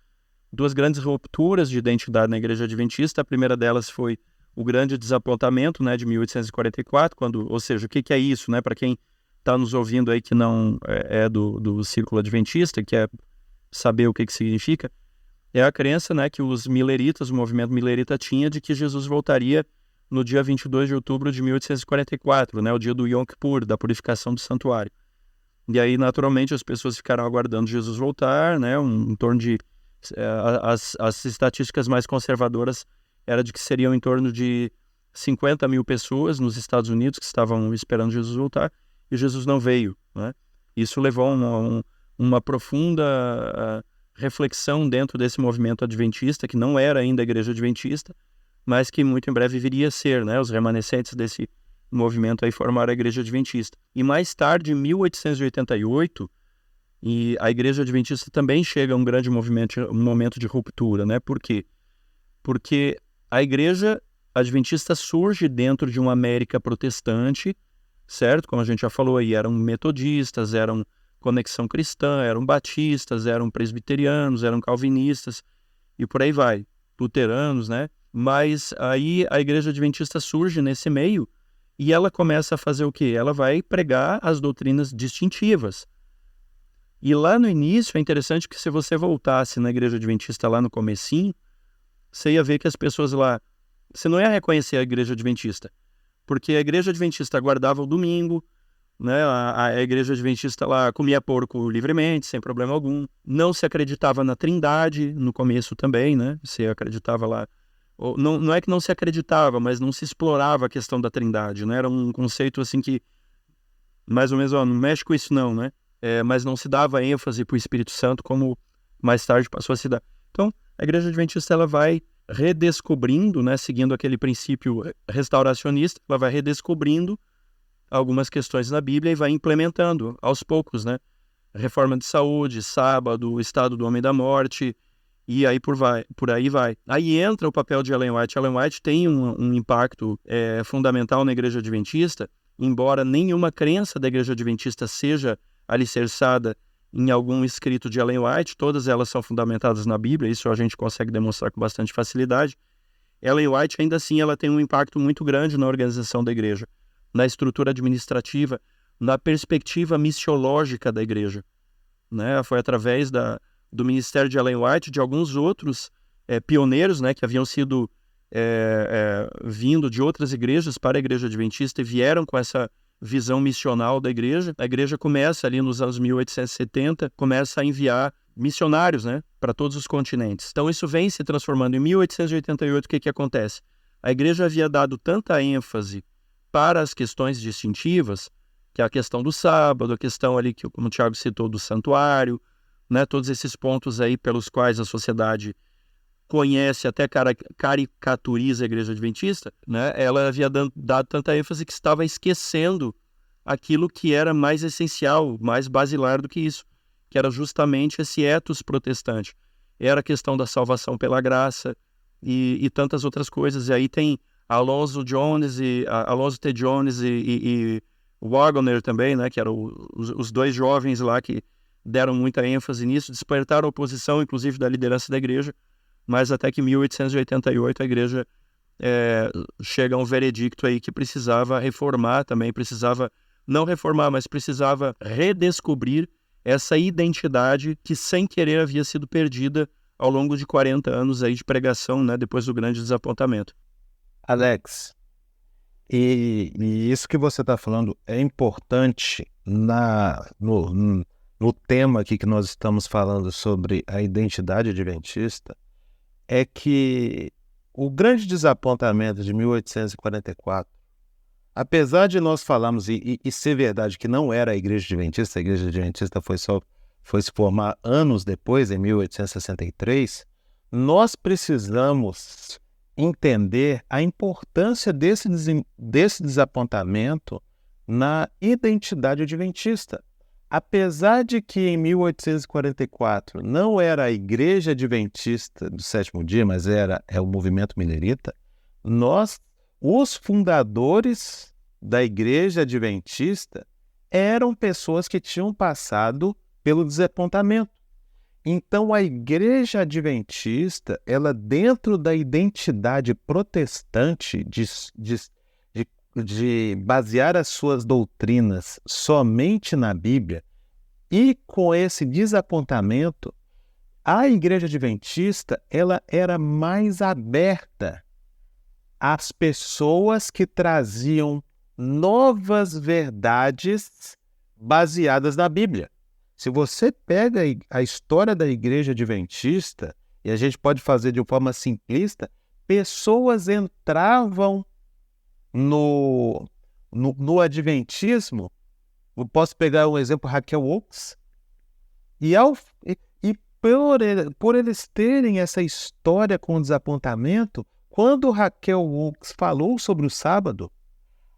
rupturas de identidade na Igreja Adventista. A primeira delas foi o grande desapontamento, né, de 1844, ou seja, o que é isso, né, para quem está nos ouvindo aí que não é do círculo adventista, que é saber o que significa, é a crença, né, que os mileritas, o movimento milerita tinha de que Jesus voltaria no dia 22 de outubro de 1844, né, o dia do Yom Kippur, da purificação do santuário. E aí, naturalmente, as pessoas ficaram aguardando Jesus voltar, né, em torno de... As estatísticas mais conservadoras era de que seriam em torno de 50 mil pessoas nos Estados Unidos que estavam esperando Jesus voltar, e Jesus não veio, né? Isso levou a uma profunda reflexão dentro desse movimento adventista, que não era ainda a Igreja Adventista, mas que muito em breve viria a ser, né? Os remanescentes desse movimento aí formaram a Igreja Adventista. E mais tarde, em 1888, e a Igreja Adventista também chega a um grande momento de ruptura, né? Por quê? Porque a Igreja Adventista surge dentro de uma América protestante, certo? Como a gente já falou aí, eram metodistas, eram Conexão Cristã, eram batistas, eram presbiterianos, eram calvinistas, e por aí vai, luteranos, né? Mas aí a Igreja Adventista surge nesse meio e ela começa a fazer o quê? Ela vai pregar as doutrinas distintivas. E lá no início, é interessante que se você voltasse na Igreja Adventista lá no comecinho, você ia ver que as pessoas lá... Você não ia reconhecer a Igreja Adventista, porque a Igreja Adventista guardava o domingo, né? A Igreja Adventista lá comia porco livremente, sem problema algum. Não se acreditava na Trindade no começo também, né? Você acreditava lá... Não é que não se acreditava, mas não se explorava a questão da Trindade, né? Era um conceito assim que, mais ou menos, não mexe com isso não, né? Mas não se dava ênfase para o Espírito Santo como mais tarde passou a se dar. Então, a Igreja Adventista ela vai redescobrindo, né, seguindo aquele princípio restauracionista, ela vai redescobrindo algumas questões na Bíblia e vai implementando aos poucos, né? Reforma de saúde, sábado, o estado do homem da morte, e aí por aí vai. Aí entra o papel de Ellen White. Ellen White tem um impacto fundamental na Igreja Adventista, embora nenhuma crença da Igreja Adventista seja alicerçada em algum escrito de Ellen White, todas elas são fundamentadas na Bíblia, isso a gente consegue demonstrar com bastante facilidade. Ellen White, ainda assim, ela tem um impacto muito grande na organização da Igreja, na estrutura administrativa, na perspectiva missiológica da Igreja, né? Foi através do ministério de Ellen White, de alguns outros pioneiros, né, que haviam sido vindo de outras igrejas para a Igreja Adventista e vieram com essa visão missional da igreja. A igreja começa ali nos anos 1870, começa a enviar missionários, né, para todos os continentes. Então isso vem se transformando. Em 1888, o que acontece? A igreja havia dado tanta ênfase para as questões distintivas, que é a questão do sábado, a questão ali, que, como o Tiago citou, do santuário, né, todos esses pontos aí pelos quais a sociedade conhece, até caricaturiza a Igreja Adventista, né? Ela havia dado tanta ênfase que estava esquecendo aquilo que era mais essencial, mais basilar do que isso, que era justamente esse ethos protestante. Era a questão da salvação pela graça e tantas outras coisas. E aí tem Alonzo T. Jones e Waggoner também, né? Que eram os dois jovens lá que deram muita ênfase nisso, despertaram a oposição, inclusive, da liderança da igreja, mas até que em 1888 a igreja chega a um veredicto aí que precisava reformar também, precisava não reformar, mas precisava redescobrir essa identidade que sem querer havia sido perdida ao longo de 40 anos aí de pregação, né, depois do grande desapontamento. Alex, e isso que você está falando é importante no tema aqui que nós estamos falando sobre a identidade adventista, é que o grande desapontamento de 1844, apesar de nós falarmos e ser verdade que não era a Igreja Adventista foi se formar anos depois, em 1863, nós precisamos entender a importância desse desapontamento na identidade adventista. Apesar de que em 1844 não era a Igreja Adventista do Sétimo Dia, mas é o movimento milerita, os fundadores da Igreja Adventista eram pessoas que tinham passado pelo desapontamento. Então a Igreja Adventista, ela dentro da identidade protestante de basear as suas doutrinas somente na Bíblia, e com esse desapontamento, a Igreja Adventista ela era mais aberta às pessoas que traziam novas verdades baseadas na Bíblia. Se você pega a história da Igreja Adventista, e a gente pode fazer de forma simplista, pessoas entravam no Adventismo. Eu posso pegar um exemplo, Raquel Oaks, e por eles terem essa história com o desapontamento, quando Raquel Oaks falou sobre o sábado,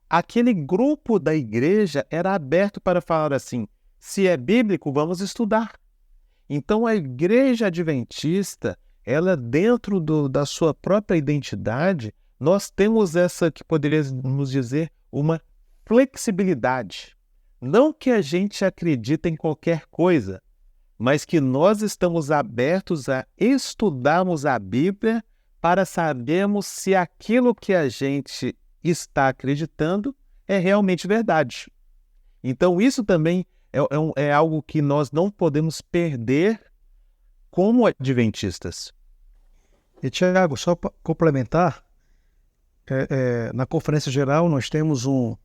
aquele grupo da igreja era aberto para falar assim: se é bíblico, vamos estudar. Então a Igreja Adventista, ela dentro da sua própria identidade, nós temos essa que poderíamos dizer uma flexibilidade. Não que a gente acredite em qualquer coisa, mas que nós estamos abertos a estudarmos a Bíblia para sabermos se aquilo que a gente está acreditando é realmente verdade. Então, isso também é algo que nós não podemos perder como adventistas. E, Tiago, só para complementar, na Conferência Geral nós temos um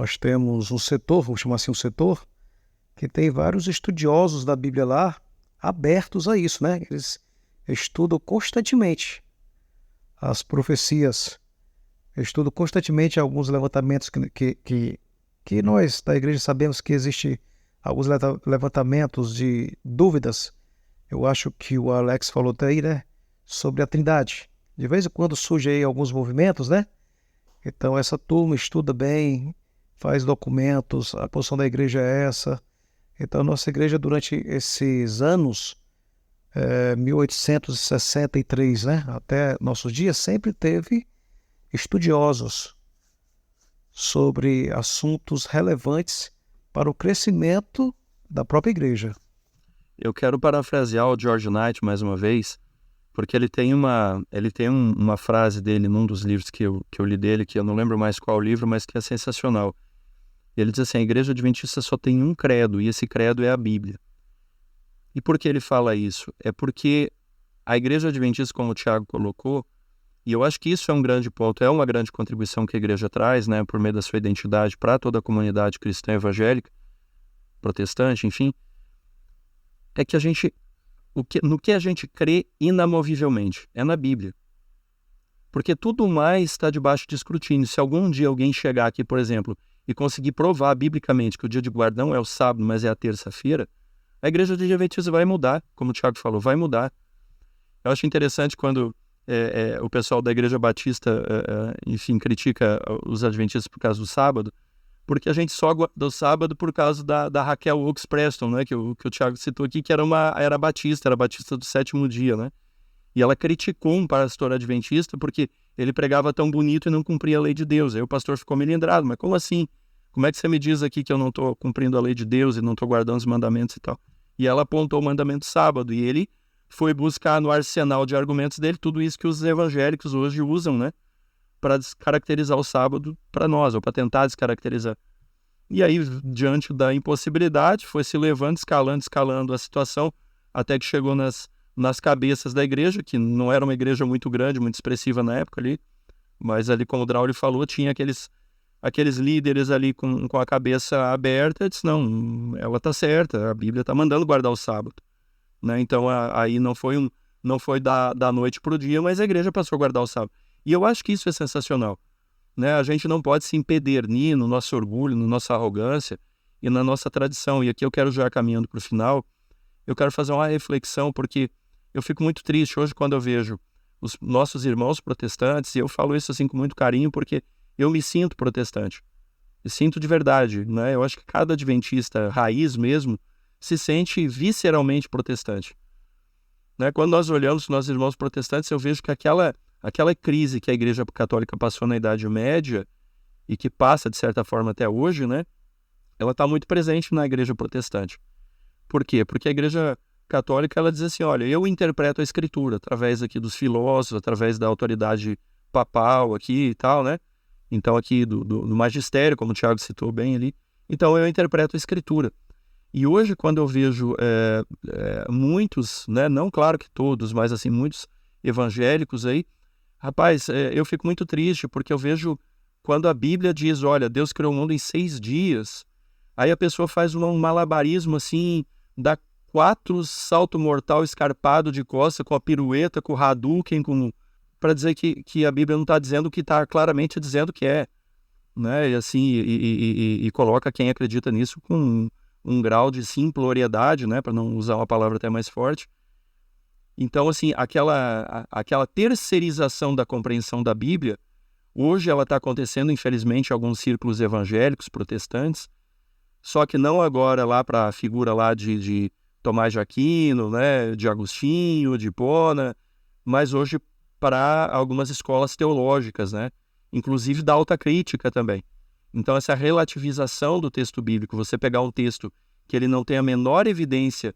setor, vamos chamar assim um setor, que tem vários estudiosos da Bíblia lá, abertos a isso, né? Eles estudam constantemente as profecias, estudam constantemente alguns levantamentos que nós da igreja sabemos que existe alguns levantamentos de dúvidas. Eu acho que o Alex falou até aí, né? Sobre a Trindade. De vez em quando surge aí alguns movimentos, né? Então essa turma estuda bem, faz documentos, a posição da igreja é essa. Então nossa igreja durante esses anos, 1863, né? Até nossos dias, sempre teve estudiosos sobre assuntos relevantes para o crescimento da própria igreja. Eu quero parafrasear o George Knight mais uma vez, porque ele tem uma frase dele num dos livros que eu li dele, que eu não lembro mais qual livro, mas que é sensacional. Ele diz assim: a igreja adventista só tem um credo, e esse credo é a Bíblia. E por que ele fala isso? É porque a igreja adventista, como o Tiago colocou, e eu acho que isso é um grande ponto, é uma grande contribuição que a igreja traz, né, por meio da sua identidade para toda a comunidade cristã evangélica, protestante, enfim, é que no que a gente crê inamovivelmente, é na Bíblia. Porque tudo mais está debaixo de escrutínio. Se algum dia alguém chegar aqui, por exemplo, e conseguir provar biblicamente que o dia de guarda não é o sábado, mas é a terça-feira, a igreja adventista vai mudar, como o Tiago falou, vai mudar. Eu acho interessante quando o pessoal da igreja batista, enfim, critica os adventistas por causa do sábado, porque a gente só guarda o sábado por causa da Raquel Oaks Preston, né, que o Tiago citou aqui, que era batista do sétimo dia, né? E ela criticou um pastor adventista porque ele pregava tão bonito e não cumpria a lei de Deus. Aí o pastor ficou melindrado: mas como assim? Como é que você me diz aqui que eu não estou cumprindo a lei de Deus e não estou guardando os mandamentos e tal? E ela apontou o mandamento sábado, e ele foi buscar no arsenal de argumentos dele tudo isso que os evangélicos hoje usam, né, para descaracterizar o sábado para nós, ou para tentar descaracterizar. E aí, diante da impossibilidade, foi se levando, escalando a situação, até que chegou nas cabeças da igreja, que não era uma igreja muito grande, muito expressiva na época ali, mas ali, como o Draulio falou, tinha aqueles líderes ali com a cabeça aberta. Disse: não, ela está certa, a Bíblia está mandando guardar o sábado, né? Então aí não foi da noite para o dia, mas a igreja passou a guardar o sábado. E eu acho que isso é sensacional, né? A gente não pode se empedernir no nosso orgulho, na nossa arrogância e na nossa tradição. E aqui eu quero já caminhando para o final, eu quero fazer uma reflexão, porque eu fico muito triste hoje quando eu vejo os nossos irmãos protestantes, e eu falo isso assim com muito carinho, porque eu me sinto protestante, me sinto de verdade, né? Eu acho que cada adventista raiz mesmo se sente visceralmente protestante, né? Quando nós olhamos os nossos irmãos protestantes, eu vejo que aquela crise que a Igreja Católica passou na Idade Média e que passa, de certa forma, até hoje, né? Ela está muito presente na Igreja Protestante. Por quê? Porque a Igreja Católica, ela diz assim: olha, eu interpreto a Escritura através aqui dos filósofos, através da autoridade papal aqui e tal, né? Então aqui do magistério, como o Tiago citou bem ali. Então eu interpreto a Escritura. E hoje, quando eu vejo muitos, né, não claro que todos, mas assim, muitos evangélicos aí, rapaz, eu fico muito triste, porque eu vejo quando a Bíblia diz: olha, Deus criou o mundo em 6 dias, aí a pessoa faz um malabarismo assim, dá 4 salto mortal escarpado de costa, com a pirueta, com o Hadouken, para dizer que a Bíblia não está dizendo o que está claramente dizendo que é, né? E assim, e coloca quem acredita nisso com um grau de simploriedade, né, para não usar uma palavra até mais forte. Então, assim, aquela terceirização da compreensão da Bíblia, hoje ela está acontecendo, infelizmente, em alguns círculos evangélicos, protestantes, só que não agora lá para a figura lá de Tomás de Aquino, né, de Agostinho, de Hipona, mas hoje para algumas escolas teológicas, né, inclusive da alta crítica também. Então, essa relativização do texto bíblico, você pegar um texto que ele não tem a menor evidência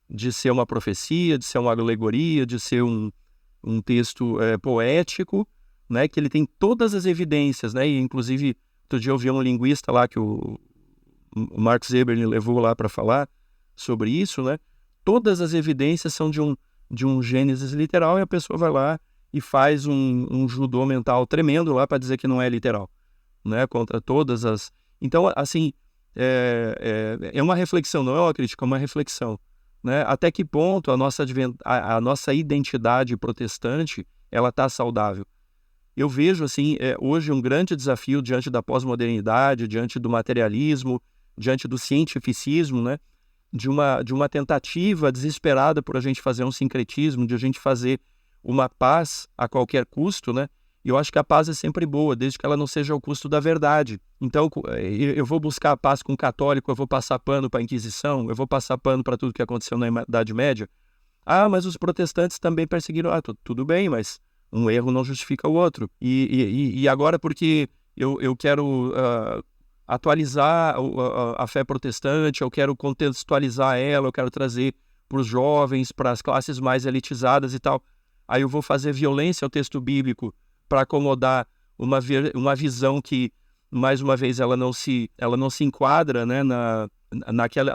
de ser uma profecia, de ser uma alegoria, de ser um texto poético, né, que ele tem todas as evidências, né, e inclusive outro dia eu vi um linguista lá que o Marx Eberlin levou lá para falar sobre isso, né, todas as evidências são de um Gênesis literal, e a pessoa vai lá e faz um judô mental tremendo lá para dizer que não é literal, né, contra todas as... Então, assim, é uma reflexão, não é uma crítica, é uma reflexão, né? Até que ponto a nossa identidade protestante ela está saudável? Eu vejo, assim, hoje um grande desafio diante da pós-modernidade, diante do materialismo, diante do cientificismo, né? De uma tentativa desesperada por a gente fazer um sincretismo, de a gente fazer uma paz a qualquer custo, né? E eu acho que a paz é sempre boa, desde que ela não seja ao custo da verdade. Então, eu vou buscar a paz com o católico, eu vou passar pano para a Inquisição, eu vou passar pano para tudo que aconteceu na Idade Média. Ah, mas os protestantes também perseguiram. Ah, tudo bem, mas um erro não justifica o outro. E agora, porque eu quero atualizar a fé protestante, eu quero contextualizar ela, eu quero trazer para os jovens, para as classes mais elitizadas e tal. Aí eu vou fazer violência ao texto bíblico para acomodar uma visão que, mais uma vez, ela não se enquadra, né,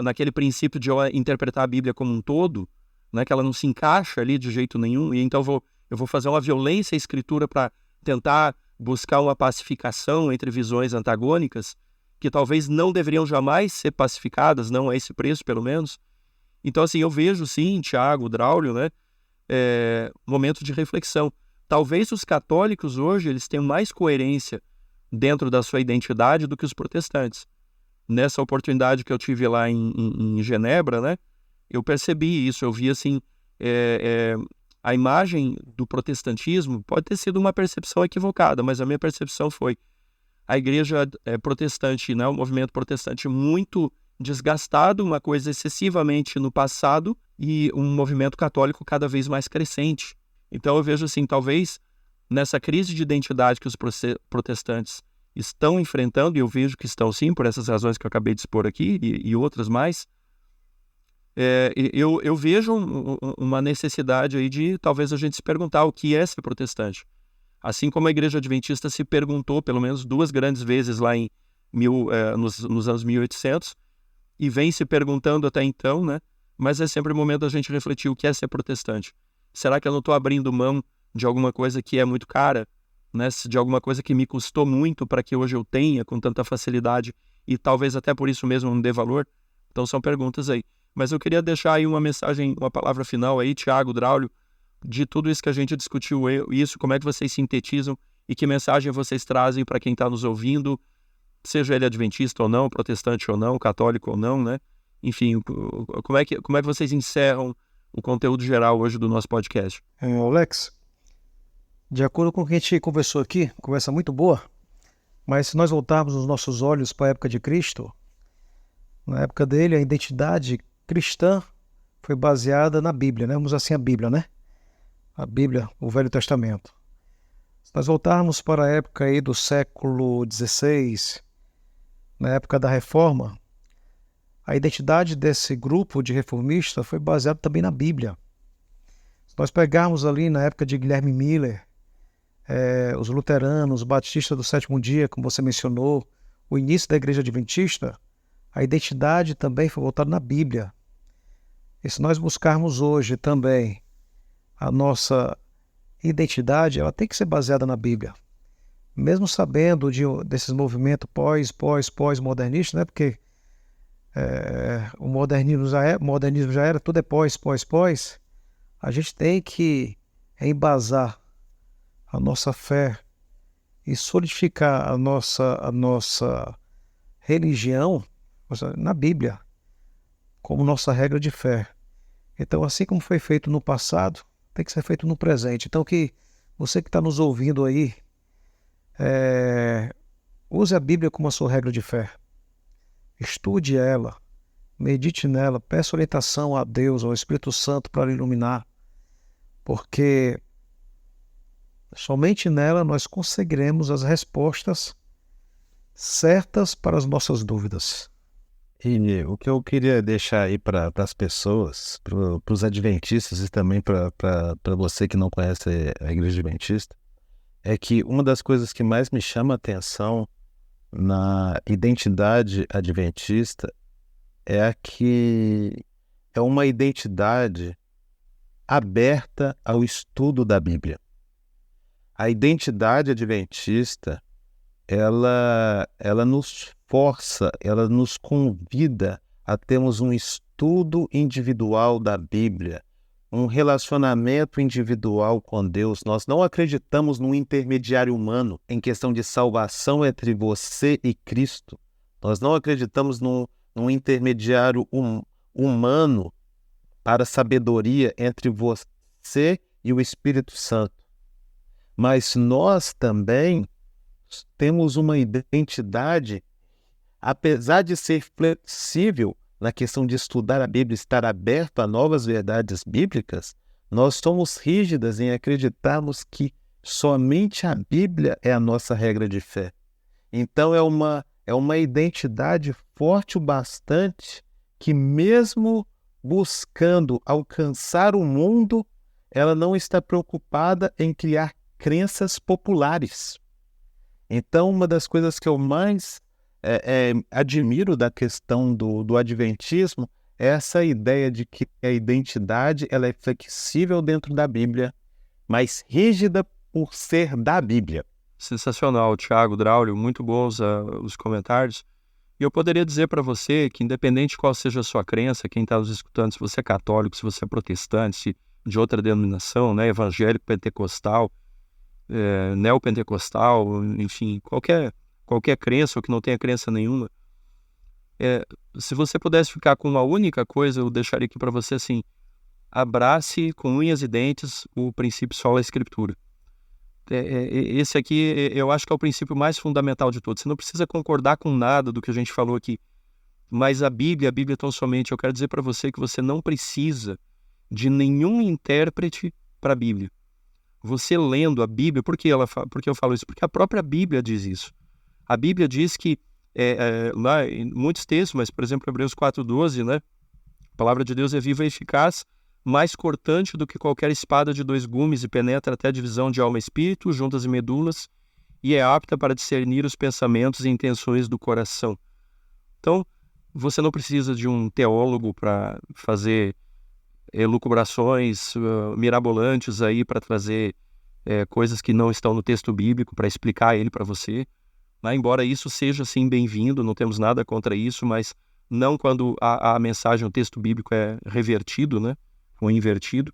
naquele princípio de eu interpretar a Bíblia como um todo, né, que ela não se encaixa ali de jeito nenhum, e então eu vou fazer uma violência à Escritura para tentar buscar uma pacificação entre visões antagônicas, que talvez não deveriam jamais ser pacificadas, não a esse preço, pelo menos. Então, assim, eu vejo, sim, Tiago, Draulio, né, momento de reflexão. Talvez os católicos hoje eles tenham mais coerência dentro da sua identidade do que os protestantes. Nessa oportunidade que eu tive lá em Genebra, né, eu percebi isso, eu vi assim, a imagem do protestantismo pode ter sido uma percepção equivocada, mas a minha percepção foi a igreja protestante, né, o movimento protestante muito desgastado, uma coisa excessivamente no passado, e um movimento católico cada vez mais crescente. Então eu vejo assim, talvez nessa crise de identidade que os protestantes estão enfrentando, e eu vejo que estão sim, por essas razões que eu acabei de expor aqui, e outras mais, eu vejo uma necessidade aí de talvez a gente se perguntar o que é ser protestante. Assim como a Igreja Adventista se perguntou pelo menos 2 grandes vezes lá nos anos 1800, e vem se perguntando até então, né? Mas é sempre o momento da gente refletir o que é ser protestante. Será que eu não estou abrindo mão de alguma coisa que é muito cara, né? De alguma coisa que me custou muito para que hoje eu tenha com tanta facilidade e talvez até por isso mesmo não dê valor? Então são perguntas aí. Mas eu queria deixar aí uma mensagem, uma palavra final aí, Tiago, Draulio, de tudo isso que a gente discutiu, isso, como é que vocês sintetizam e que mensagem vocês trazem para quem está nos ouvindo, seja ele adventista ou não, protestante ou não, católico ou não, né? Enfim, como é que vocês encerram o conteúdo geral hoje do nosso podcast? Alex, de acordo com o que a gente conversou aqui, conversa muito boa, mas se nós voltarmos os nossos olhos para a época de Cristo, na época dele a identidade cristã foi baseada na Bíblia, né? Vamos assim, a Bíblia, né? A Bíblia, o Velho Testamento. Se nós voltarmos para a época aí do século XVI, na época da Reforma, a identidade desse grupo de reformistas foi baseada também na Bíblia. Se nós pegarmos ali na época de Guilherme Miller, os luteranos, os batistas do sétimo dia, como você mencionou, o início da Igreja Adventista, a identidade também foi voltada na Bíblia. E se nós buscarmos hoje também a nossa identidade, ela tem que ser baseada na Bíblia. Mesmo sabendo desses movimentos pós-modernistas, né? Porque o modernismo já era, tudo é pós, a gente tem que embasar a nossa fé e solidificar a nossa religião na Bíblia, como nossa regra de fé. Então, assim como foi feito no passado, tem que ser feito no presente. Então, que você que está nos ouvindo aí, use a Bíblia como a sua regra de fé. Estude ela, medite nela, peça orientação a Deus, ao Espírito Santo para lhe iluminar, porque somente nela nós conseguiremos as respostas certas para as nossas dúvidas. E o que eu queria deixar aí para as pessoas, para os adventistas e também para você que não conhece a Igreja Adventista, é que uma das coisas que mais me chama a atenção na identidade adventista é que é uma identidade aberta ao estudo da Bíblia. A identidade adventista, ela nos força, ela nos convida a termos um estudo individual da Bíblia, um relacionamento individual com Deus. Nós não acreditamos num intermediário humano em questão de salvação entre você e Cristo. Nós não acreditamos num intermediário humano para sabedoria entre você e o Espírito Santo. Mas nós também temos uma identidade, apesar de ser flexível na questão de estudar a Bíblia, estar aberto a novas verdades bíblicas, nós somos rígidas em acreditarmos que somente a Bíblia é a nossa regra de fé. Então é uma identidade forte o bastante que, mesmo buscando alcançar o mundo, ela não está preocupada em criar crenças populares. Então, uma das coisas que eu mais admiro da questão do adventismo é essa ideia de que a identidade ela é flexível dentro da Bíblia, mas rígida por ser da Bíblia. Sensacional, Thiago, Draulio, muito bons os comentários. E eu poderia dizer para você que, independente de qual seja a sua crença, quem está nos escutando, se você é católico, se você é protestante, se de outra denominação, né, evangélico, pentecostal, neopentecostal, enfim, qualquer crença ou que não tenha crença nenhuma, se você pudesse ficar com uma única coisa, eu deixaria aqui para você assim: abrace com unhas e dentes o princípio sola escritura. Esse aqui eu acho que é o princípio mais fundamental de todos. Você não precisa concordar com nada do que a gente falou aqui, mas a Bíblia tão somente, eu quero dizer para você que você não precisa de nenhum intérprete para a Bíblia. Você lendo a Bíblia, por que eu falo isso? Porque a própria Bíblia diz isso. A Bíblia diz que, lá em muitos textos, mas por exemplo Hebreus 4:12, né? A palavra de Deus é viva e eficaz, mais cortante do que qualquer espada de 2 gumes e penetra até a divisão de alma e espírito, juntas e medulas, e é apta para discernir os pensamentos e intenções do coração. Então, você não precisa de um teólogo para fazer elucubrações mirabolantes aí para trazer coisas que não estão no texto bíblico, para explicar ele para você. Mas, embora isso seja sim bem-vindo, não temos nada contra isso, mas não quando a mensagem, o texto bíblico é revertido, né, ou invertido.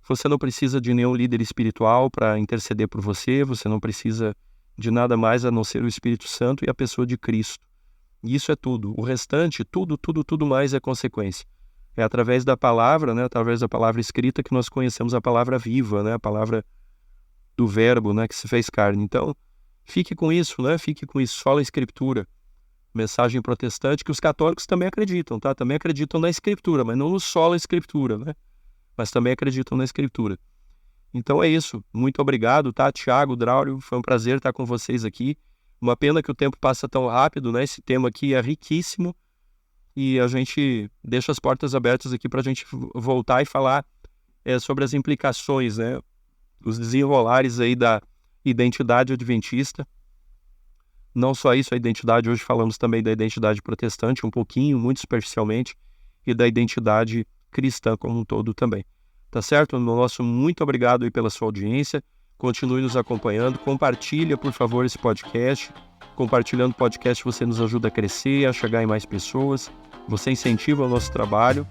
Você não precisa de nenhum líder espiritual para interceder por você, você não precisa de nada mais a não ser o Espírito Santo e a pessoa de Cristo. E isso é tudo. O restante, tudo mais é consequência. É através da palavra, né, através da palavra escrita que nós conhecemos a palavra viva, né, a palavra do verbo, né, que se fez carne. Então, fique com isso, né, fique com isso, sola escritura. Mensagem protestante que os católicos também acreditam, tá? Também acreditam na escritura, mas não no sola escritura, né? Mas também acreditam na escritura. Então é isso. Muito obrigado, tá? Thiago, Draulio, foi um prazer estar com vocês aqui. Uma pena que o tempo passa tão rápido, né? Esse tema aqui é riquíssimo e a gente deixa as portas abertas aqui para a gente voltar e falar sobre as implicações, né? Os desenrolares aí da identidade adventista. Não só isso, a identidade, hoje falamos também da identidade protestante, um pouquinho, muito superficialmente, e da identidade cristã como um todo também. Tá certo? Nosso muito obrigado aí pela sua audiência, continue nos acompanhando, compartilha, por favor, esse podcast. Compartilhando o podcast você nos ajuda a crescer, a chegar em mais pessoas, você incentiva o nosso trabalho,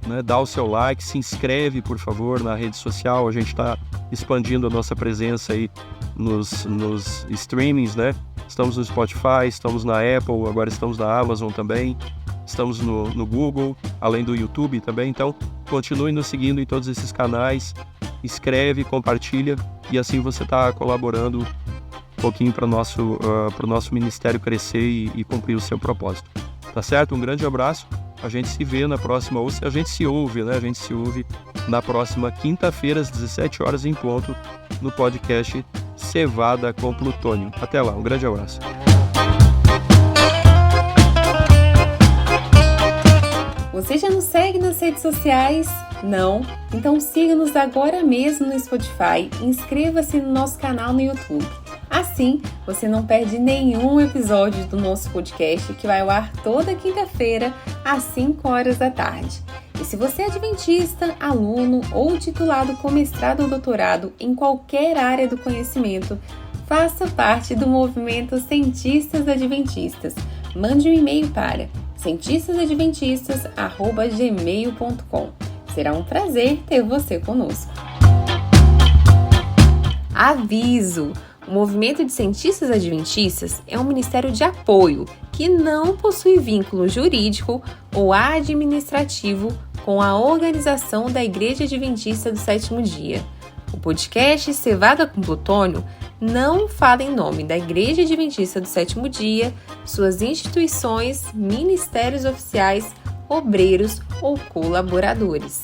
né? Dá o seu like, se inscreve, por favor, na rede social, a gente está expandindo a nossa presença aí nos streamings, né? Estamos no Spotify, estamos na Apple, agora estamos na Amazon também, estamos no Google, além do YouTube também. Então, continue nos seguindo em todos esses canais, escreve, compartilha, e assim você está colaborando um pouquinho para o nosso ministério crescer e cumprir o seu propósito. Tá certo? Um grande abraço, a gente se vê na próxima, ou a gente se ouve, né? A gente se ouve na próxima quinta-feira, às 17 horas em ponto, no podcast Cevada com Plutônio. Até lá, um grande abraço. Você já nos segue nas redes sociais? Não? Então siga-nos agora mesmo no Spotify e inscreva-se no nosso canal no YouTube. Assim, você não perde nenhum episódio do nosso podcast que vai ao ar toda quinta-feira às 5 horas da tarde. E se você é adventista, aluno ou titulado com mestrado ou doutorado em qualquer área do conhecimento, faça parte do movimento Cientistas Adventistas. Mande um e-mail para cientistasadventistas@gmail.com. Será um prazer ter você conosco. Aviso! O Movimento de Cientistas Adventistas é um ministério de apoio que não possui vínculo jurídico ou administrativo com a organização da Igreja Adventista do Sétimo Dia. O podcast Cevada com Plutônio não fala em nome da Igreja Adventista do Sétimo Dia, suas instituições, ministérios oficiais, obreiros ou colaboradores.